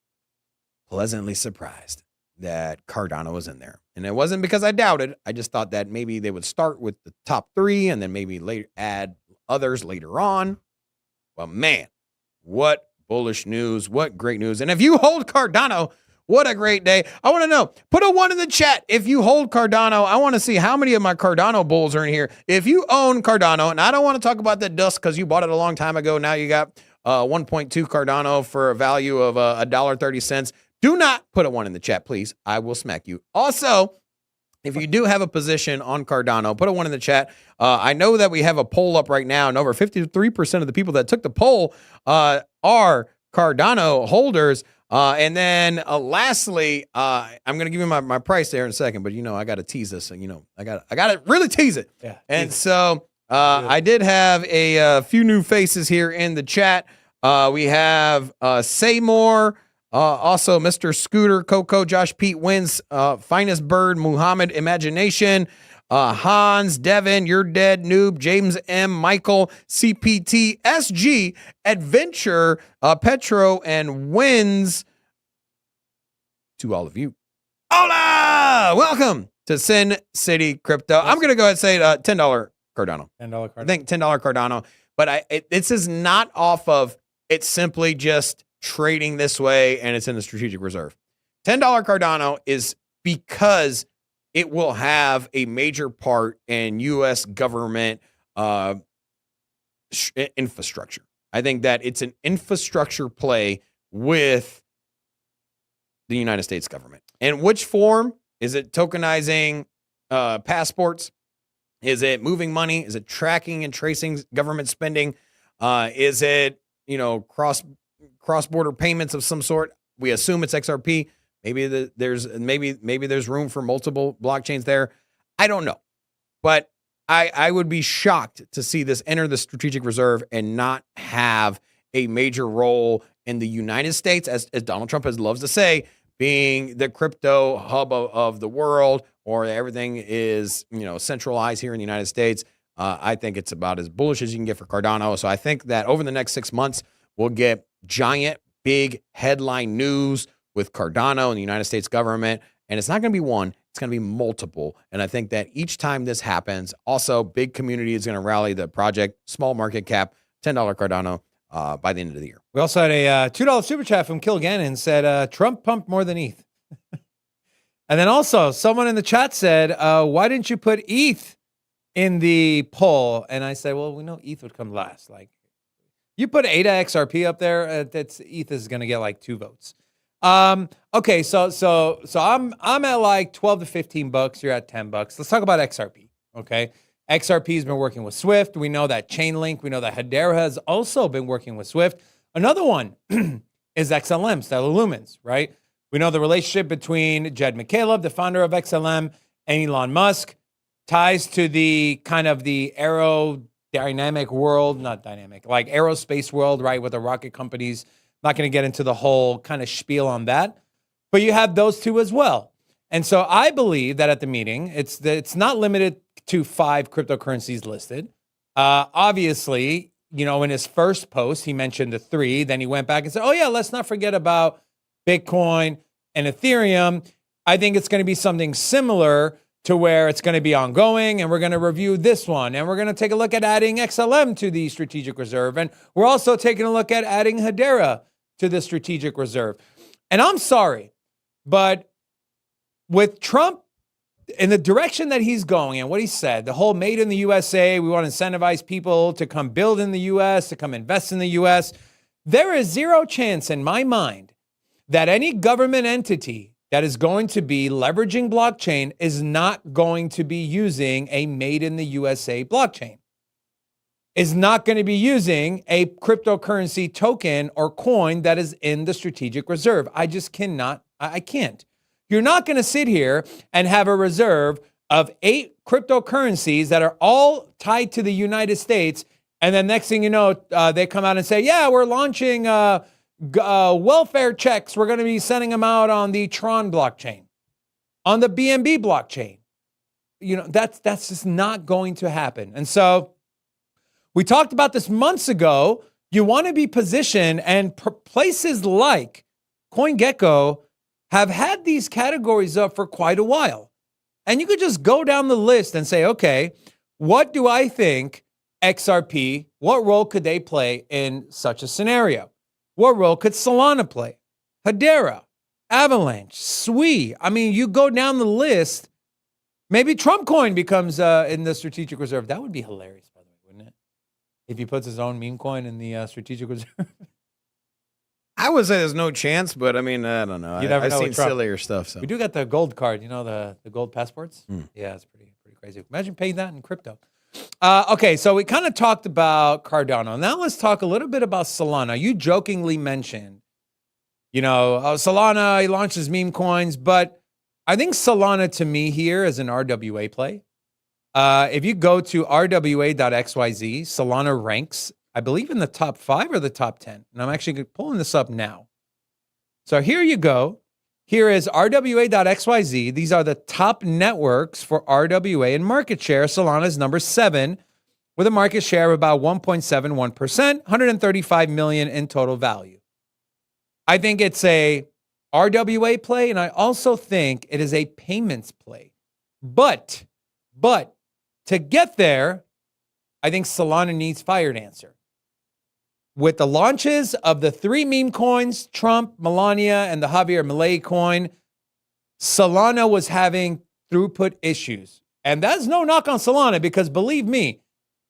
pleasantly surprised that Cardano was in there. And it wasn't because I doubted. I just thought that maybe they would start with the top three and then maybe later add others later on. Well, man, what bullish news. What great news. And if you hold Cardano, what a great day. I want to know. Put a 1 in the chat if you hold Cardano. I want to see how many of my Cardano bulls are in here. If you own Cardano, and I don't want to talk about the dust because you bought it a long time ago. Now you got 1.2 Cardano for a value of $1.30. Do not put a 1 in the chat, please. I will smack you. Also, if you do have a position on Cardano, put a 1 in the chat. I know that we have a poll up right now, and over 53% of the people that took the poll are Cardano holders. And then lastly, I'm going to give you my price there in a second, but I got to tease this. I got to really tease it. Yeah. And so I did have a few new faces here in the chat. We have Seymour, also Mr. Scooter, Coco, Josh Pete Wins, Finest Bird, Muhammad Imagination, Hans, Devin, You're Dead, Noob, James M, Michael, CPT, SG, Adventure, Petro, and Wins. To all of you, hola! Welcome to Sin City Crypto. I'm going to go ahead and say $10 Cardano. $10 Cardano. I think $10 Cardano, but this is not off of, it's simply just trading this way and it's in the strategic reserve. $10 Cardano is because it will have a major part in U.S. government infrastructure. I think that it's an infrastructure play with the United States government. And which form? Is it tokenizing passports? Is it moving money? Is it tracking and tracing government spending? Is it, cross-border payments of some sort? We assume it's XRP. Maybe there's room for multiple blockchains there. I don't know. But I would be shocked to see this enter the strategic reserve and not have a major role in the United States, as Donald Trump loves to say, being the crypto hub of the world, or everything is, centralized here in the United States. I think it's about as bullish as you can get for Cardano. So I think that over the next 6 months, we'll get giant, big headline news with Cardano and the United States government. And it's not going to be one, it's going to be multiple. And I think that each time this happens, also big community is going to rally the project, small market cap, $10 Cardano by the end of the year. We also had a $2 super chat from Kilgannon, said Trump pumped more than ETH. And then also someone in the chat said, why didn't you put ETH in the poll? And I said, well, we know ETH would come last. Like, you put ADA XRP up there, that's ETH is going to get like 2 votes. Okay, so I'm at like 12 to 15 bucks. You're at 10 bucks. Let's talk about XRP. Okay, XRP has been working with Swift. We know that Chainlink. We know that Hedera has also been working with Swift. Another one is XLM, Stellar Lumens, right? We know the relationship between Jed McCaleb, the founder of XLM, and Elon Musk, ties to the kind of the aerodynamic world, not dynamic, like aerospace world, right, with the rocket companies. Not going to get into the whole kind of spiel on that, but you have those two as well. And so I believe that at the meeting, it's not limited to 5 cryptocurrencies listed. Obviously, in his first post, he mentioned the 3. Then he went back and said, oh yeah, let's not forget about Bitcoin and Ethereum. I think it's going to be something similar to where it's going to be ongoing, and we're going to review this one, and we're going to take a look at adding XLM to the strategic reserve, and we're also taking a look at adding Hedera to the strategic reserve. And I'm sorry, but with Trump in the direction that he's going and what he said, the whole made in the USA, we want to incentivize people to come build in the US, to come invest in the US, there is zero chance in my mind that any government entity that is going to be leveraging blockchain is not going to be using a made in the USA blockchain, is not going to be using a cryptocurrency token or coin that is in the strategic reserve. I just cannot, I can't. You're not going to sit here and have a reserve of 8 cryptocurrencies that are all tied to the United States. And then next thing you know, they come out and say, yeah, we're launching welfare checks. We're going to be sending them out on the Tron blockchain, on the BNB blockchain. That's just not going to happen. And so we talked about this months ago. You want to be positioned, and places like CoinGecko have had these categories up for quite a while. And you could just go down the list and say, okay, what do I think XRP, what role could they play in such a scenario? What role could Solana play? Hedera, Avalanche, Sui. I mean, you go down the list. Maybe Trump coin becomes in the strategic reserve. That would be hilarious, by the way, wouldn't it? If he puts his own meme coin in the strategic reserve. I would say there's no chance, but I mean, I don't know. I've seen sillier stuff. So we do got the gold card, the gold passports. Yeah, it's pretty crazy. Imagine paying that in crypto. Okay, so we kind of talked about Cardano. Now let's talk a little bit about Solana. You jokingly mentioned, Solana, he launches meme coins, but I think Solana to me here is an RWA play. If you go to rwa.xyz, Solana ranks, I believe, in the top 5 or the top 10. And I'm actually pulling this up now. So here you go. Here is rwa.xyz. These are the top networks for RWA and market share. Solana is number 7 with a market share of about 1.71%, 135 million in total value. I think it's a RWA play, and I also think it is a payments play. But to get there, I think Solana needs Firedancer. With the launches of the 3 meme coins, Trump, Melania, and the Javier Milei coin, Solana was having throughput issues. And that's no knock on Solana, because believe me,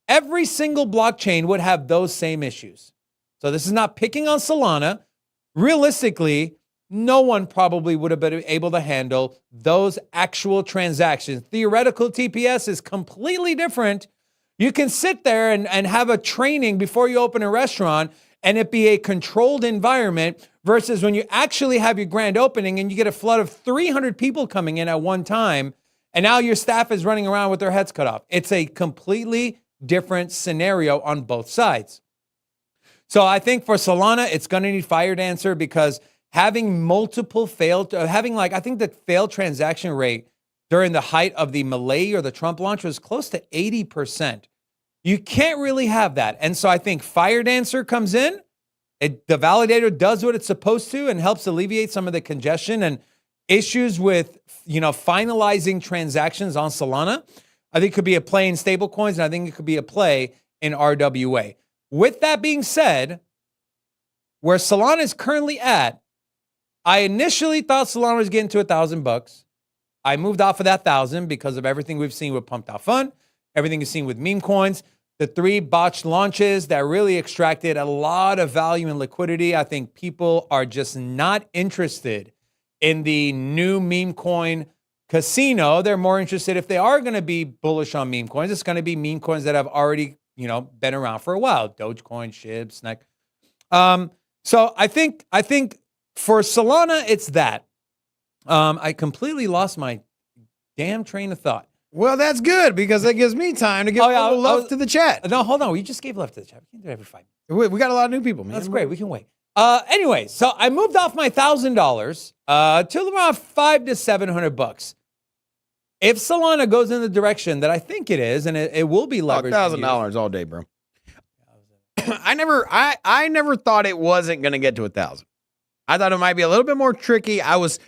every single blockchain would have those same issues. So this is not picking on Solana. Realistically, no one probably would have been able to handle those actual transactions. Theoretical TPS is completely different. You can sit there and have a training before you open a restaurant and it be a controlled environment versus when you actually have your grand opening and you get a flood of 300 people coming in at one time And now your staff is running around with their heads cut off. It's a completely different scenario on both sides. So I think for Solana, it's going to need Fire Dancer because having multiple failed, I think the failed transaction rate during the height of the Malay or the Trump launch was close to 80%. You can't really have that. And so I think Fire Dancer comes in, the validator does what it's supposed to and helps alleviate some of the congestion and issues with, finalizing transactions on Solana. I think it could be a play in stablecoins, and I think it could be a play in RWA. With that being said, where Solana is currently at, I initially thought Solana was getting to $1,000. I moved off of that 1,000 because of everything we've seen with Pumped Out Fund, everything you've seen with meme coins, the 3 botched launches that really extracted a lot of value and liquidity. I think people are just not interested in the new meme coin casino. They're more interested, if they are going to be bullish on meme coins, it's going to be meme coins that have already, been around for a while. Dogecoin, SHIB, SNAC. So I think for Solana, it's that. I completely lost my damn train of thought. Well, that's good because that gives me time to give love to the chat. No, hold on. We just gave love to the chat. We can do it every 5 minutes. We got a lot of new people, man. That's great. We can wait. Anyway, so I moved off my $1,000 to around $500 to $700. If Solana goes in the direction that I think it is, and it will be leveraged, $1,000 all day, bro. I never thought it wasn't going to get to 1,000. I thought it might be a little bit more tricky. I was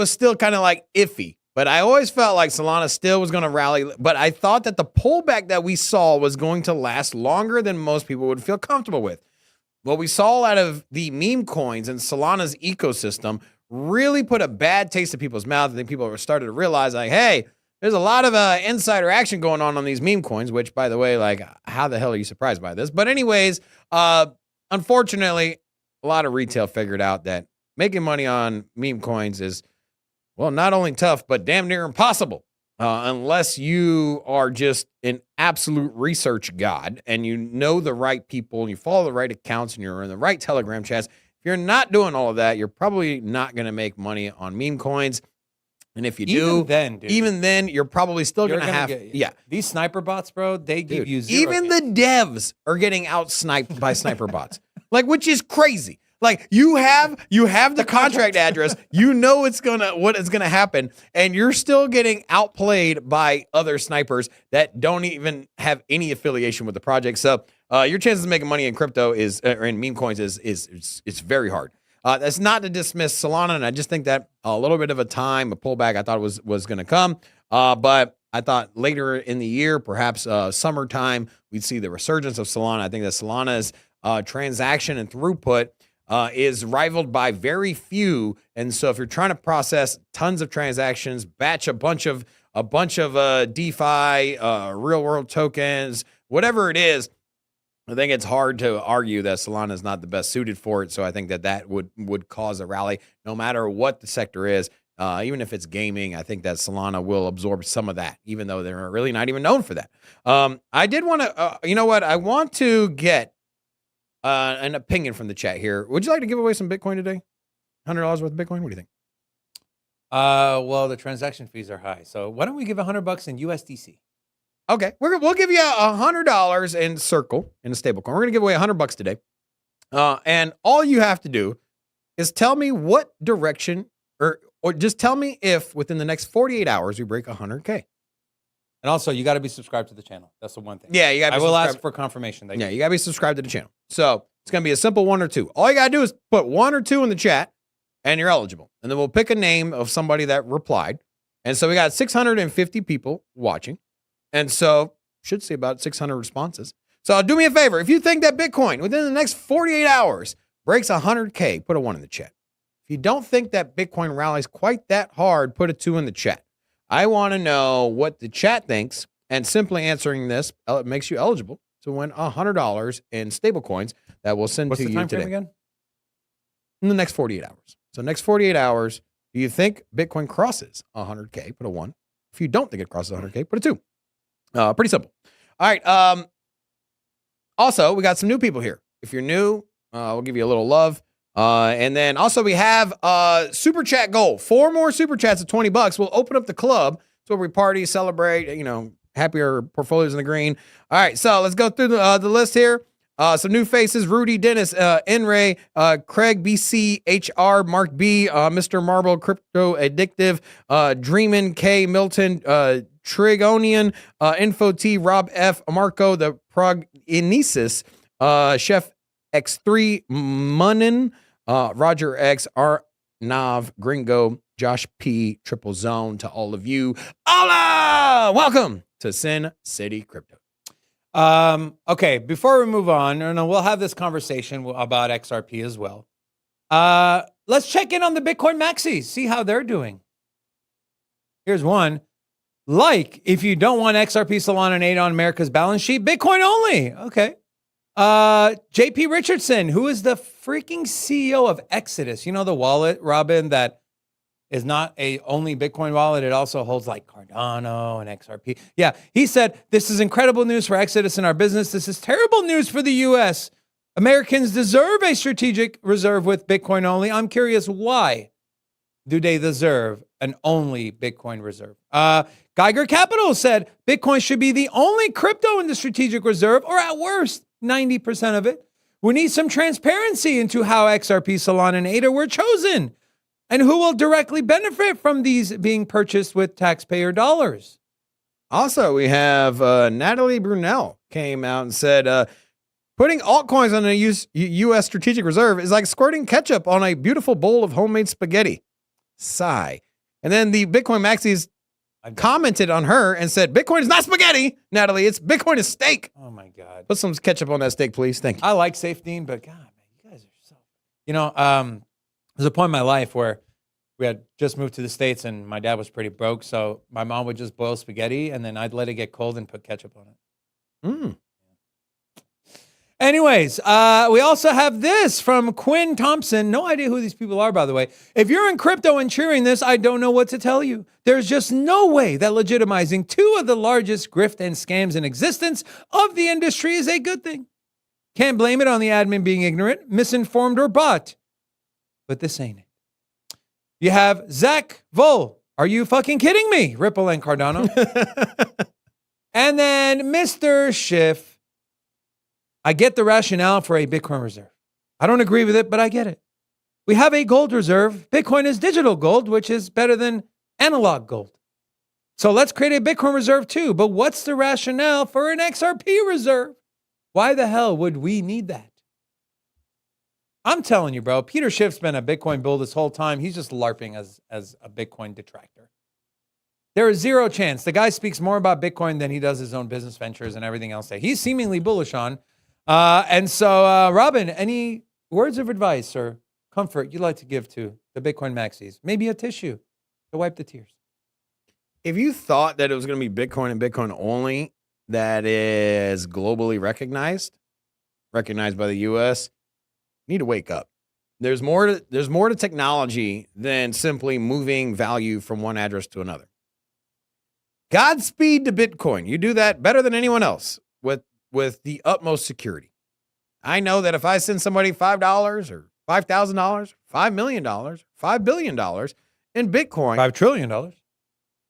still kind of like iffy, but I always felt like Solana still was going to rally. But I thought that the pullback that we saw was going to last longer than most people would feel comfortable with. What we saw out of the meme coins and Solana's ecosystem really put a bad taste in people's mouth. I think people started to realize, like, hey, there's a lot of insider action going on these meme coins, which, by the way, like, how the hell are you surprised by this? But anyways, unfortunately, a lot of retail figured out that making money on meme coins is, well, not only tough, but damn near impossible. Unless you are just an absolute research god and you know the right people and you follow the right accounts and you're in the right Telegram chats. If you're not doing all of that, you're probably not going to make money on meme coins. And if you do, even then, you're probably still going to have, These sniper bots, bro, they give you zero. Even the devs are getting out sniped by sniper bots, which is crazy. Like you have the contract address, you know what is gonna happen, and you're still getting outplayed by other snipers that don't even have any affiliation with the project. So your chances of making money in crypto or in meme coins is very hard. That's not to dismiss Solana, and I just think that a little bit of a pullback I thought was going to come, but I thought later in the year, perhaps summertime, we'd see the resurgence of Solana. I think that Solana's transaction and throughput is rivaled by very few, and so if you're trying to process tons of transactions, batch a bunch of DeFi, real world tokens, whatever it is, I think it's hard to argue that Solana is not the best suited for it. So I think that would cause a rally, no matter what the sector is. Even if it's gaming, I think that Solana will absorb some of that, even though they're really not even known for that. I did want to, I want to get an opinion from the chat here. Would you like to give away some Bitcoin today? $100 worth of Bitcoin? What do you think? Well, the transaction fees are high. So why don't we give $100 in USDC? Okay, we'll give you $100 in Circle in a stablecoin. We're gonna give away $100 today, and all you have to do is tell me what direction, or just tell me if within the next 48 hours we break 100K. And also, you got to be subscribed to the channel. That's the one thing. Yeah, you got. I will ask for confirmation. You got to be subscribed to the channel. So it's gonna be a simple 1 or 2. All you gotta do is put 1 or 2 in the chat, and you're eligible. And then we'll pick a name of somebody that replied. And so we got 650 people watching. And so should see about 600 responses. So do me a favor. If you think that Bitcoin within the next 48 hours breaks 100K, put a 1 in the chat. If you don't think that Bitcoin rallies quite that hard, put a 2 in the chat. I want to know what the chat thinks, and simply answering this makes you eligible to win $100 in stablecoins that we'll send to you today. What's the time frame again? In the next 48 hours. So next 48 hours, do you think Bitcoin crosses 100K? Put a 1. If you don't think it crosses 100K, put a 2. Pretty simple. All right. Also, we got some new people here. If you're new, we'll give you a little love. And then also we have super chat goal. 4 more super chats at $20. We'll open up the club It's where we party, celebrate, happier portfolios in the green. All right, so let's go through the list here. Some new faces: Rudy, Dennis, Enray, Craig, BC, HR, Mark B, Mr. Marble, Crypto Addictive, Dreamin, K, Milton, Trigonian, Info T, Rob F, Marco, the Prognesis, Chef X3, Munnin, Roger X, Arnav, Gringo, Josh P, Triple Zone. To all of you, hola! Welcome to Sin City Crypto. Okay, before we move on, and we'll have this conversation about XRP as well. Let's check in on the Bitcoin maxis, see how they're doing. Here's one. If you don't want XRP, Solana, and ADA on America's balance sheet, Bitcoin only. Okay. JP Richardson, who is the freaking CEO of Exodus. You know the wallet, Robin, that is not a only Bitcoin wallet. It also holds like Cardano and XRP. Yeah, he said, this is incredible news for Exodus and our business. This is terrible news for the U.S. Americans deserve a strategic reserve with Bitcoin only. I'm curious, why do they deserve an only Bitcoin reserve? Geiger Capital said Bitcoin should be the only crypto in the strategic reserve, or at worst, 90% of it. We need some transparency into how XRP, Solana, and ADA were chosen, and who will directly benefit from these being purchased with taxpayer dollars. Also, we have Natalie Brunel came out and said, putting altcoins on a U.S. strategic reserve is like squirting ketchup on a beautiful bowl of homemade spaghetti. Sigh. And then the Bitcoin maxis commented on her and said, Bitcoin is not spaghetti, Natalie. Bitcoin is steak. Oh, my God. Put some ketchup on that steak, please. Thank you. I like Safedine, but God, man, you guys are so... there's a point in my life where we had just moved to the States and my dad was pretty broke. So my mom would just boil spaghetti and then I'd let it get cold and put ketchup on it. Anyways, we also have this from Quinn Thompson. No idea who these people are, by the way. If you're in crypto and cheering this, I don't know what to tell you. There's just no way that legitimizing two of the largest grift and scams in existence of the industry is a good thing. Can't blame it on the admin being ignorant, misinformed, or bought. But this ain't it. You have Zach Vol. Are you fucking kidding me? Ripple and Cardano. And then Mr. Schiff. I get the rationale for a Bitcoin reserve. I don't agree with it, but I get it. We have a gold reserve. Bitcoin is digital gold, which is better than analog gold. So let's create a Bitcoin reserve too. But what's the rationale for an XRP reserve? Why the hell would we need that? I'm telling you, bro, Peter Schiff's been a Bitcoin bull this whole time. He's just LARPing as a Bitcoin detractor. There is zero chance. The guy speaks more about Bitcoin than he does his own business ventures and everything else that he's seemingly bullish on. And so, Robin, any words of advice or comfort you'd like to give to the Bitcoin maxis? Maybe a tissue to wipe the tears. If you thought that it was going to be Bitcoin and Bitcoin only that is globally recognized by the U.S., you need to wake up. There's more to technology than simply moving value from one address to another. Godspeed to Bitcoin. You do that better than anyone else with the utmost security. I know that if I send somebody $5 or $5,000, $5 million, $5 billion in Bitcoin, $5 trillion.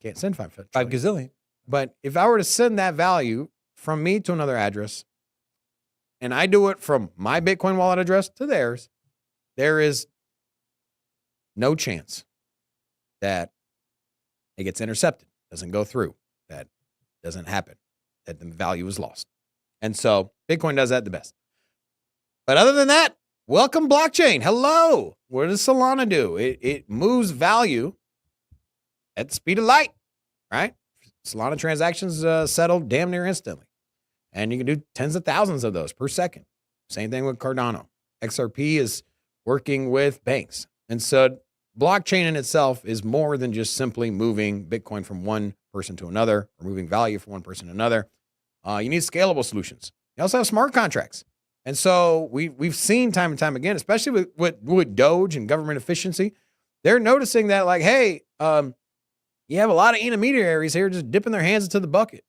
Can't send $5 gazillion. But if I were to send that value from me to another address, and I do it from my Bitcoin wallet address to theirs, there is no chance that it gets intercepted, doesn't go through, that doesn't happen, that the value is lost. And so Bitcoin does that the best. But other than that, welcome blockchain. Hello. What does Solana do? It moves value at the speed of light, right? Solana transactions settle damn near instantly. And you can do tens of thousands of those per second. Same thing with Cardano. XRP is working with banks. And so blockchain in itself is more than just simply moving Bitcoin from one person to another or moving value from one person to another. You need scalable solutions. You also have smart contracts. And so we've seen time and time again, especially with Doge and government efficiency, they're noticing that like, hey, you have a lot of intermediaries here just dipping their hands into the bucket.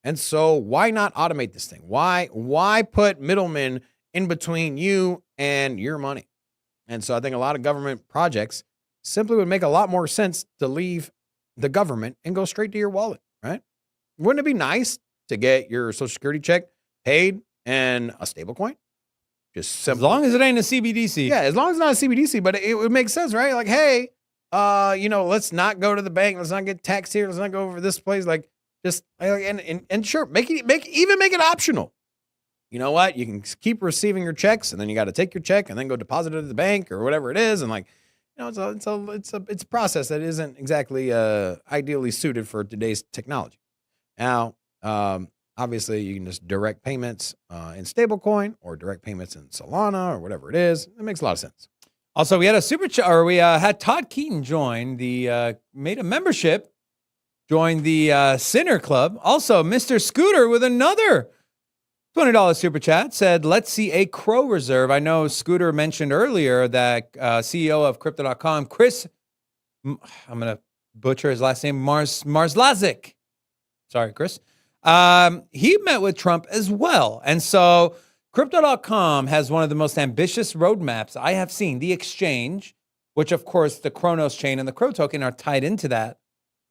And so why not automate this thing? Why put middlemen in between you and your money? And so I think a lot of government projects simply would make a lot more sense to leave the government and go straight to your wallet, right? Wouldn't it be nice to get your Social Security check paid in a stable coin? Just simple. As long as it ain't a CBDC. Yeah, as long as it's not a CBDC, but it would make sense, right? Like, hey, let's not go to the bank. Let's not get taxed here. Let's not go over this place. Like, just and sure, make it optional. You know what? You can keep receiving your checks, and then you got to take your check and then go deposit it at the bank or whatever it is. And like, it's a process that isn't exactly ideally suited for today's technology. Now, obviously, you can just direct payments in stablecoin or direct payments in Solana or whatever it is. It makes a lot of sense. Also, we had a super chat, or we had Todd Keaton join made a membership, joined the Sinner Club. Also, Mr. Scooter with another $20 super chat said, let's see a crow reserve. I know Scooter mentioned earlier that CEO of crypto.com, Chris, I'm going to butcher his last name, Marslazik. Sorry, Chris. He met with Trump as well. And so crypto.com has one of the most ambitious roadmaps I have seen. The exchange, which of course the Kronos chain and the Crow token are tied into that.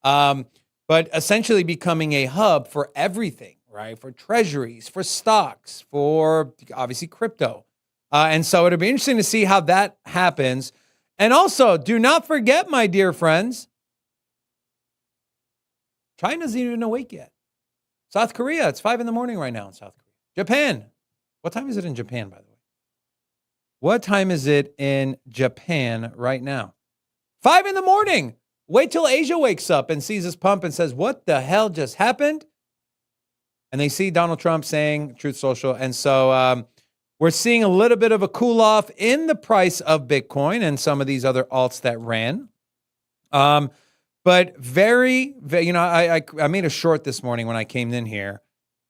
But essentially becoming a hub for everything, right? For treasuries, for stocks, for obviously crypto. And so it'll be interesting to see how that happens. And also, do not forget, my dear friends, China's not even awake yet. South Korea, it's 5 a.m. right now in South Korea. Japan, what time is it in Japan, by the way? What time is it in Japan right now? 5 a.m. Wait till Asia wakes up and sees this pump and says, what the hell just happened? And they see Donald Trump saying Truth Social. And so we're seeing a little bit of a cool off in the price of Bitcoin and some of these other alts that ran. But very, I made a short this morning when I came in here.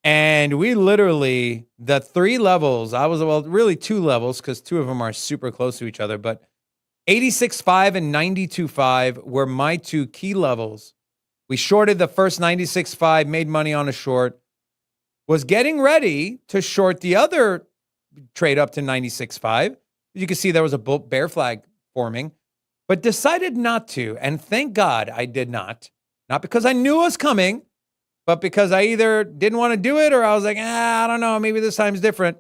And we literally, the 3 levels, really 2 levels, because 2 of them are super close to each other, but 86.5 and 92.5 were my 2 key levels. We shorted the first 96.5, made money on a short, was getting ready to short the other trade up to 96.5. You can see there was a bear flag forming, but decided not to. And thank God I did not. Not because I knew it was coming, but because I either didn't want to do it or I was like, I don't know, maybe this time's different.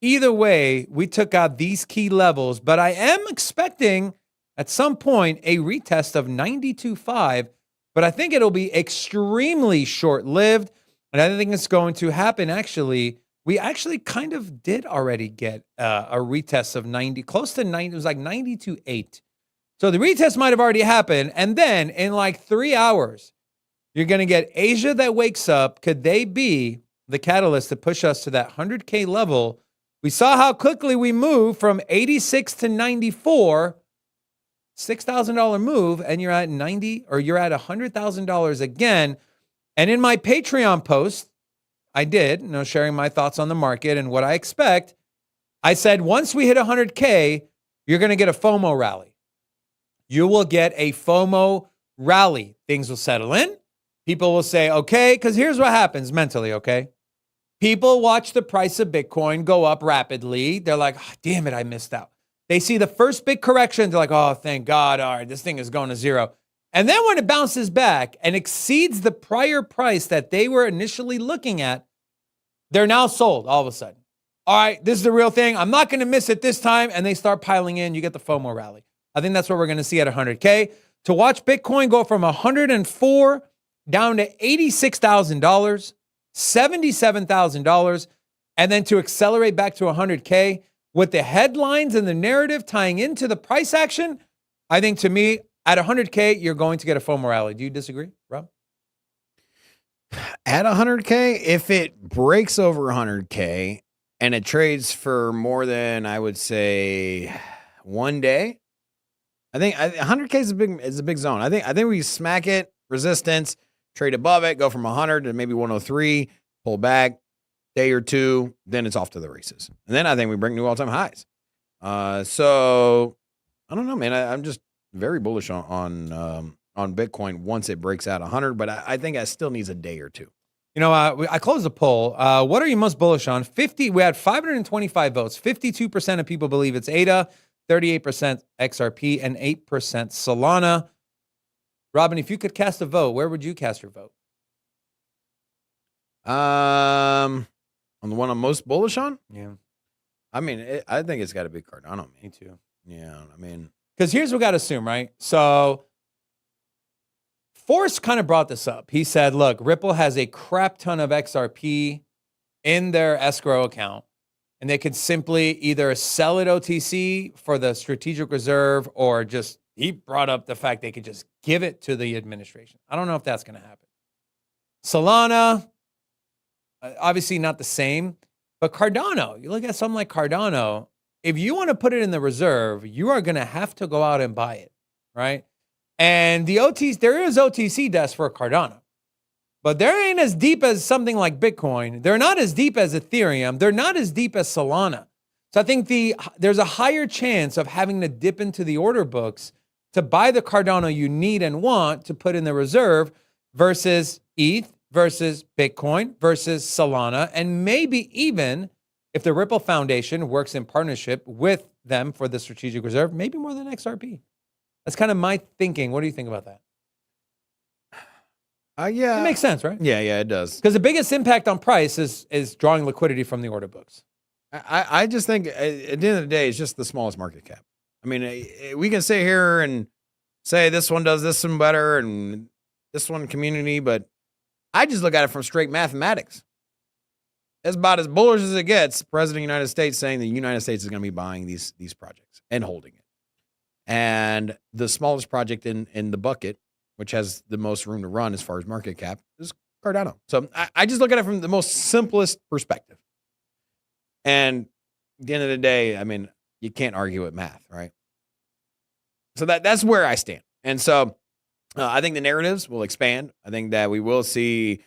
Either way, we took out these key levels, but I am expecting at some point a retest of 92.5, but I think it'll be extremely short-lived, and I think it's going to happen actually. We actually kind of did already get a retest of 90, close to 90, it was like 92.8. So the retest might have already happened, and then in like 3 hours, you're going to get Asia that wakes up. Could they be the catalyst to push us to that 100K level? We saw how quickly we moved from 86 to 94, $6,000 move, and you're at 90, or you're at $100,000 again. And in my Patreon post, I did, sharing my thoughts on the market and what I expect. I said, once we hit 100K, you're going to get a FOMO rally. You will get a FOMO rally. Things will settle in. People will say, okay, because here's what happens mentally, okay? People watch the price of Bitcoin go up rapidly. They're like, oh, damn it, I missed out. They see the first big correction. They're like, oh, thank God. All right, this thing is going to zero. And then when it bounces back and exceeds the prior price that they were initially looking at, they're now sold all of a sudden. All right, this is the real thing. I'm not going to miss it this time. And they start piling in. You get the FOMO rally. I think that's what we're going to see at 100K. To watch Bitcoin go from 104 down to $86,000, $77,000, and then to accelerate back to 100K with the headlines and the narrative tying into the price action, I think to me, at 100K, you're going to get a FOMO rally. Do you disagree, Rob? At 100K, if it breaks over 100K and it trades for more than, I would say, 1 day, I think 100K is a big zone. I think we smack it, resistance, trade above it, go from 100 to maybe 103, pull back, day or two, then it's off to the races. And then I think we break new all-time highs. So I don't know, man. I'm just very bullish on Bitcoin once it breaks out 100, but I think it still needs a day or two. I closed the poll. What are you most bullish on? We had 525 votes. 52% of people believe it's ADA, 38% XRP, and 8% Solana. Robin, if you could cast a vote, where would you cast your vote? On the one I'm most bullish on? Yeah. I mean, I think it's got to be Cardano, man. Me too. Yeah, I mean, because here's what we got to assume, right? So Forrest kind of brought this up. He said, look, Ripple has a crap ton of XRP in their escrow account, and they could simply either sell it OTC for the strategic reserve, or just, he brought up the fact they could just give it to the administration. I don't know if that's going to happen. Solana, obviously not the same, but Cardano, you look at something like Cardano, if you want to put it in the reserve, you are going to have to go out and buy it, right? And there is OTC desk for Cardano, but there ain't as deep as something like Bitcoin. They're not as deep as Ethereum. They're not as deep as Solana. So I think there's a higher chance of having to dip into the order books to buy the Cardano you need and want to put in the reserve versus ETH, versus Bitcoin, versus Solana, and maybe even if the Ripple Foundation works in partnership with them for the strategic reserve, maybe more than XRP. That's kind of my thinking. What do you think about that? Yeah. It makes sense, right? Yeah, it does. Because the biggest impact on price is drawing liquidity from the order books. I just think at the end of the day, it's just the smallest market cap. I mean, we can sit here and say this one does this one better and this one community, but I just look at it from straight mathematics. That's about as bullish as it gets. President of the United States saying the United States is going to be buying these projects and holding it. And the smallest project in the bucket, which has the most room to run as far as market cap, is Cardano. So I just look at it from the most simplest perspective. And at the end of the day, I mean, you can't argue with math, right? So that's where I stand. And so I think the narratives will expand. I think that we will see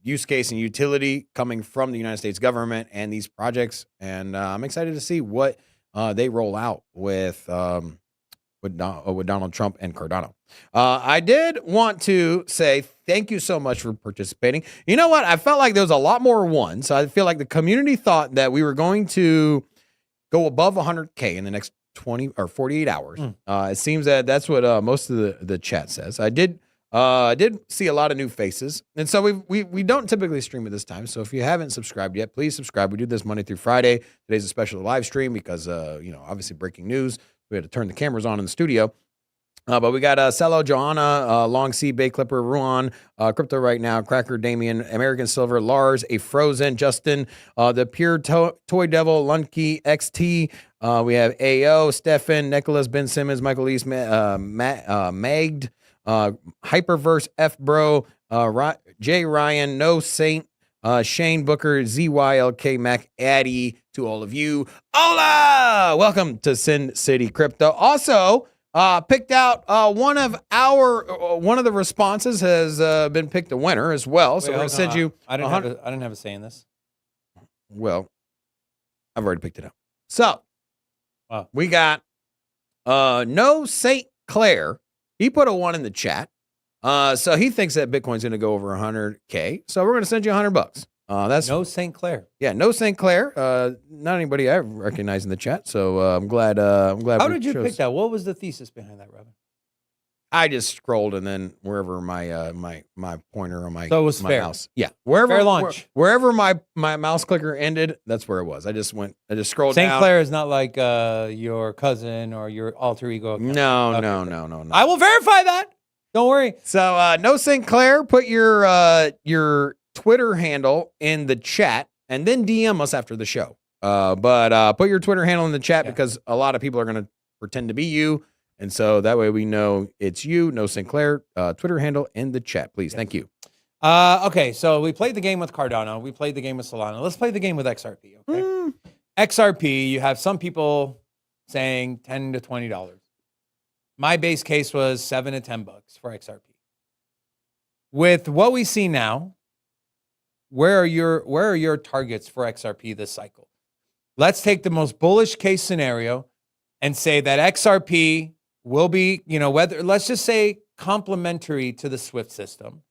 use case and utility coming from the United States government and these projects. And I'm excited to see what they roll out with Donald Trump and Cardano. I did want to say thank you so much for participating. You know what? I felt like there was a lot more ones. I feel like the community thought that we were going to go above 100K in the next 20 or 48 hours. It seems that that's what most of the chat says. I did see a lot of new faces, and so we don't typically stream at this time. So if you haven't subscribed yet, please subscribe. We do this Monday through Friday. Today's a special live stream because obviously breaking news. We had to turn the cameras on in the studio. But we got Cello, Joanna, Long C, Bay Clipper, Ruan, Crypto Right Now, Cracker, Damien, American Silver, Lars, A Frozen, Justin, The Pure Toy Devil, Lunky, XT. We have AO, Stefan, Nicholas, Ben Simmons, Michael East, Magd, Hyperverse, F Bro, J Ryan, No Saint, Shane Booker, ZYLK, Mac Addy, to all of you. Hola! Welcome to Sin City Crypto. Also, picked out one of the responses has been picked a winner as well. So we're going to send you. I didn't have a say in this. Well, I've already picked it up. So we got No Saint Clair. He put a 1 in the chat. So he thinks that Bitcoin's going to go over 100K. So we're going to send you $100. That's No St. Clair. Yeah, No St. Clair. Not anybody I recognize in the chat. So I'm glad. How did you pick that? What was the thesis behind that, Robin? I just scrolled and then wherever my my pointer on my so it was my fair. mouse. Yeah, wherever fair launch. Wherever my mouse clicker ended, that's where it was. I just scrolled down. St. Clair is not like your cousin or your alter ego account. No. I will verify that. Don't worry. So No St. Clair, put your Twitter handle in the chat and then DM us after the show. But put your Twitter handle in the chat because a lot of people are going to pretend to be you. And so that way we know it's you, No St. Clair, Twitter handle in the chat, please. Yes. Thank you. Okay, so we played the game with Cardano. We played the game with Solana. Let's play the game with XRP, okay? XRP, you have some people saying $10 to $20. My base case was $7 to $10 for XRP. With what we see now, where are your targets for XRP this cycle? Let's take the most bullish case scenario and say that XRP will be, let's just say complementary to the SWIFT system,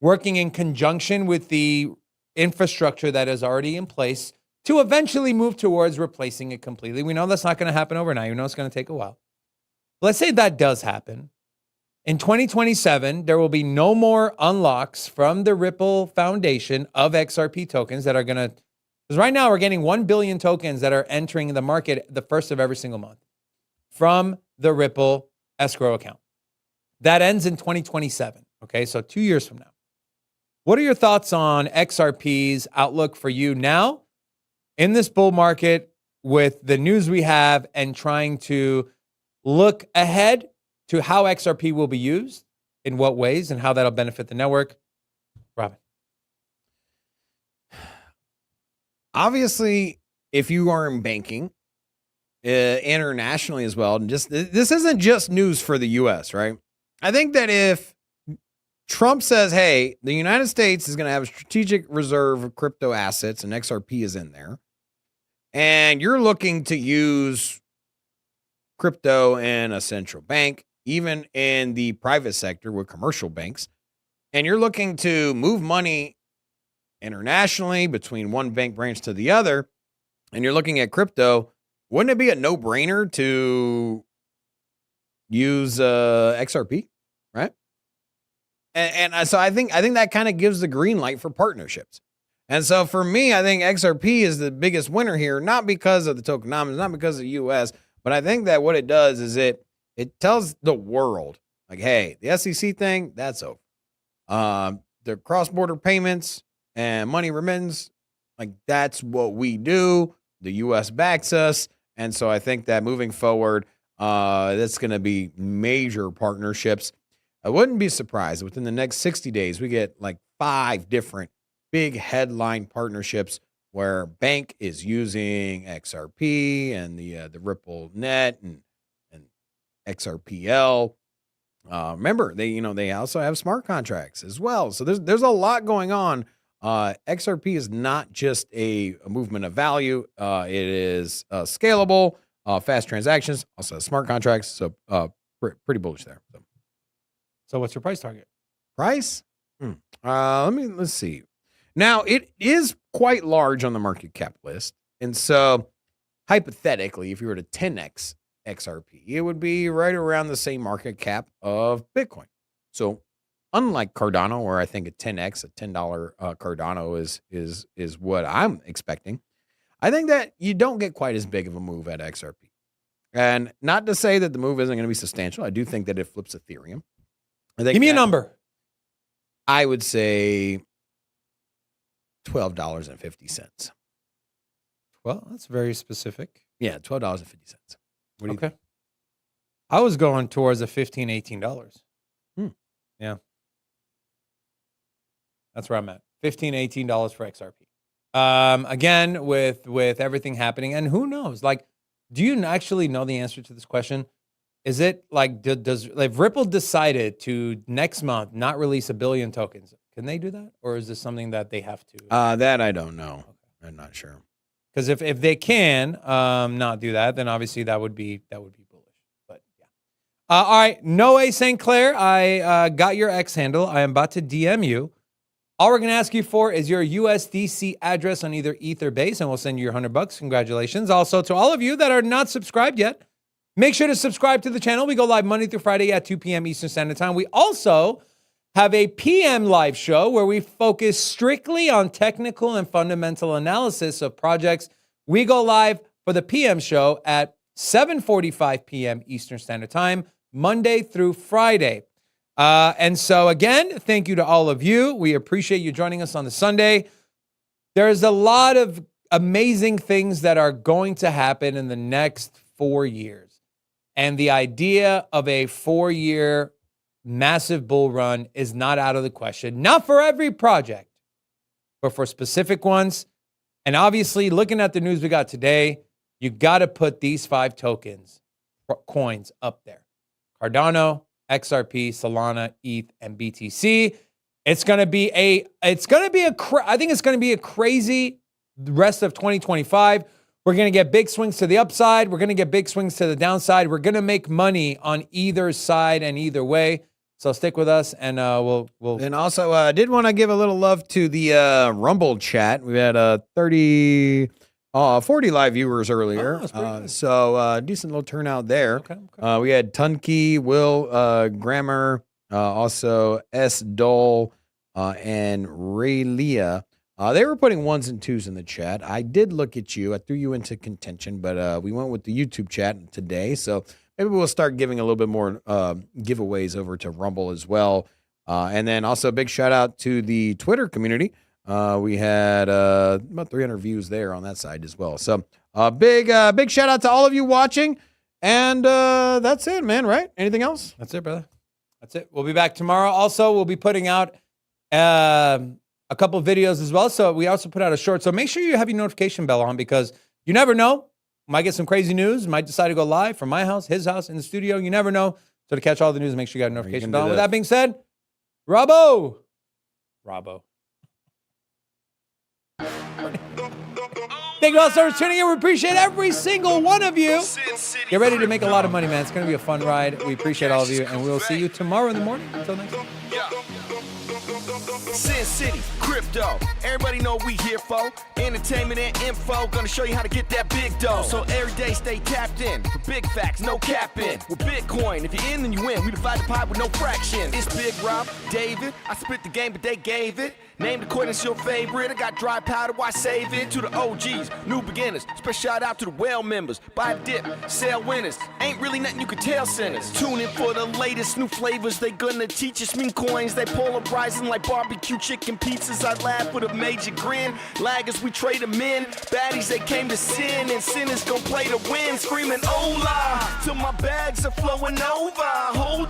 working in conjunction with the infrastructure that is already in place to eventually move towards replacing it completely. We know that's not going to happen overnight. We know it's going to take a while. Let's say that does happen. In 2027, there will be no more unlocks from the Ripple Foundation of XRP tokens that are going to, because right now we're getting 1 billion tokens that are entering the market the first of every single month from the Ripple escrow account. That ends in 2027. Okay, so 2 years from now. What are your thoughts on XRP's outlook for you now in this bull market with the news we have and trying to look ahead to how XRP will be used, in what ways, and how that'll benefit the network? Robin. Obviously, if you are in banking, internationally as well, and just this isn't just news for the U.S., right? I think that if Trump says, hey, the United States is going to have a strategic reserve of crypto assets and XRP is in there, and you're looking to use crypto in a central bank, even in the private sector with commercial banks, and you're looking to move money internationally between one bank branch to the other, and you're looking at crypto, wouldn't it be a no-brainer to use XRP, right? And so I think that kind of gives the green light for partnerships. And so for me, I think XRP is the biggest winner here, not because of the tokenomics, not because of the U.S., but I think that what it does is it tells the world, like, hey, the SEC thing, that's over. The cross-border payments and money remittance, like, that's what we do. The U.S. backs us. And so I think that moving forward, that's going to be major partnerships. I wouldn't be surprised if within the next 60 days, we get like 5 different big headline partnerships where bank is using XRP and the Ripple Net and XRPL. Remember, they also have smart contracts as well. So there's a lot going on. XRP is not just a movement of value. It is scalable, fast transactions, also has smart contracts. So pretty bullish there. So what's your price target? Price? Let's see. Now, it is quite large on the market cap list. And so hypothetically, if you were to 10x XRP, it would be right around the same market cap of Bitcoin. So unlike Cardano, where I think a 10x, a $10 Cardano is what I'm expecting, I think that you don't get quite as big of a move at XRP. And not to say that the move isn't going to be substantial. I do think that it flips Ethereum. Give me a number. I would say $12.50. Well, that's very specific. Yeah, $12.50. What do you think? I was going towards a $15, $18. Yeah. That's where I'm at. $15, $18 for XRP. Again, with everything happening, and who knows? Like, do you actually know the answer to this question? Is it like, does if Ripple decided to next month not release 1 billion tokens, can they do that? Or is this something that they have to? That I don't know. Okay. I'm not sure. Because if they can not do that, then obviously that would be bullish. But yeah. All right, Noe St. Clair, I got your X handle. I am about to DM you. All we're going to ask you for is your USDC address on either ETH or Base, and we'll send you your $100. Congratulations. Also, to all of you that are not subscribed yet, make sure to subscribe to the channel. We go live Monday through Friday at 2 p.m. Eastern Standard Time. We also have a PM live show where we focus strictly on technical and fundamental analysis of projects. We go live for the PM show at 7:45 p.m. Eastern Standard Time, Monday through Friday. And so again, thank you to all of you. We appreciate you joining us on the Sunday. There's a lot of amazing things that are going to happen in the next 4 years. And the idea of a 4-year massive bull run is not out of the question. Not for every project, but for specific ones. And obviously, looking at the news we got today, you got to put these 5 coins up there. Cardano, XRP, Solana, ETH, and BTC. I think it's going to be a crazy rest of 2025. We're going to get big swings to the upside. We're going to get big swings to the downside. We're going to make money on either side and either way. So stick with us, and we'll. And also, I did want to give a little love to the Rumble chat. We had 30 40 live viewers earlier. Oh, that's pretty good. So decent little turnout there. Okay. We had Tunke, Will, Grammar, also S. Dole, and Raylia. They were putting 1s and 2s in the chat. I did look at you. I threw you into contention, but we went with the YouTube chat today. So maybe we'll start giving a little bit more giveaways over to Rumble as well. And then also a big shout out to the Twitter community. We had about 300 views there on that side as well. So big shout out to all of you watching. And that's it, man, right? Anything else? That's it, brother. That's it. We'll be back tomorrow. Also, we'll be putting out a couple of videos as well. So we also put out a short. So make sure you have your notification bell on because you never know. Might get some crazy news. Might decide to go live from my house, his house, in the studio. You never know. So to catch all the news, make sure you got a notification bell on. With that being said, Robbo. Thank you all so much for tuning in. We appreciate every single one of you. Get ready to make a lot of money, man. It's going to be a fun ride. We appreciate all of you, and we'll see you tomorrow in the morning. Until next time. Sin City, crypto, everybody know what we here for. Entertainment and info, gonna show you how to get that big dough. So every day stay tapped in, for big facts, no capping. With Bitcoin, if you're in, then you win. We divide the pie with no fraction. It's Big Rob, David, I split the game, but they gave it. Name the coin that's your favorite. I got dry powder, why save it? To the OGs, new beginners. Special shout out to the well members. Buy a dip, sell winners. Ain't really nothing you can tell sinners. Tune in for the latest new flavors. They gonna teach us mean coins. They polarizing like barbecue chicken pizzas. I laugh with a major grin. Laggers, we trade them in. Baddies, they came to sin. And sinners gon' play to win. Screaming, hola, till my bags are flowing over. Hold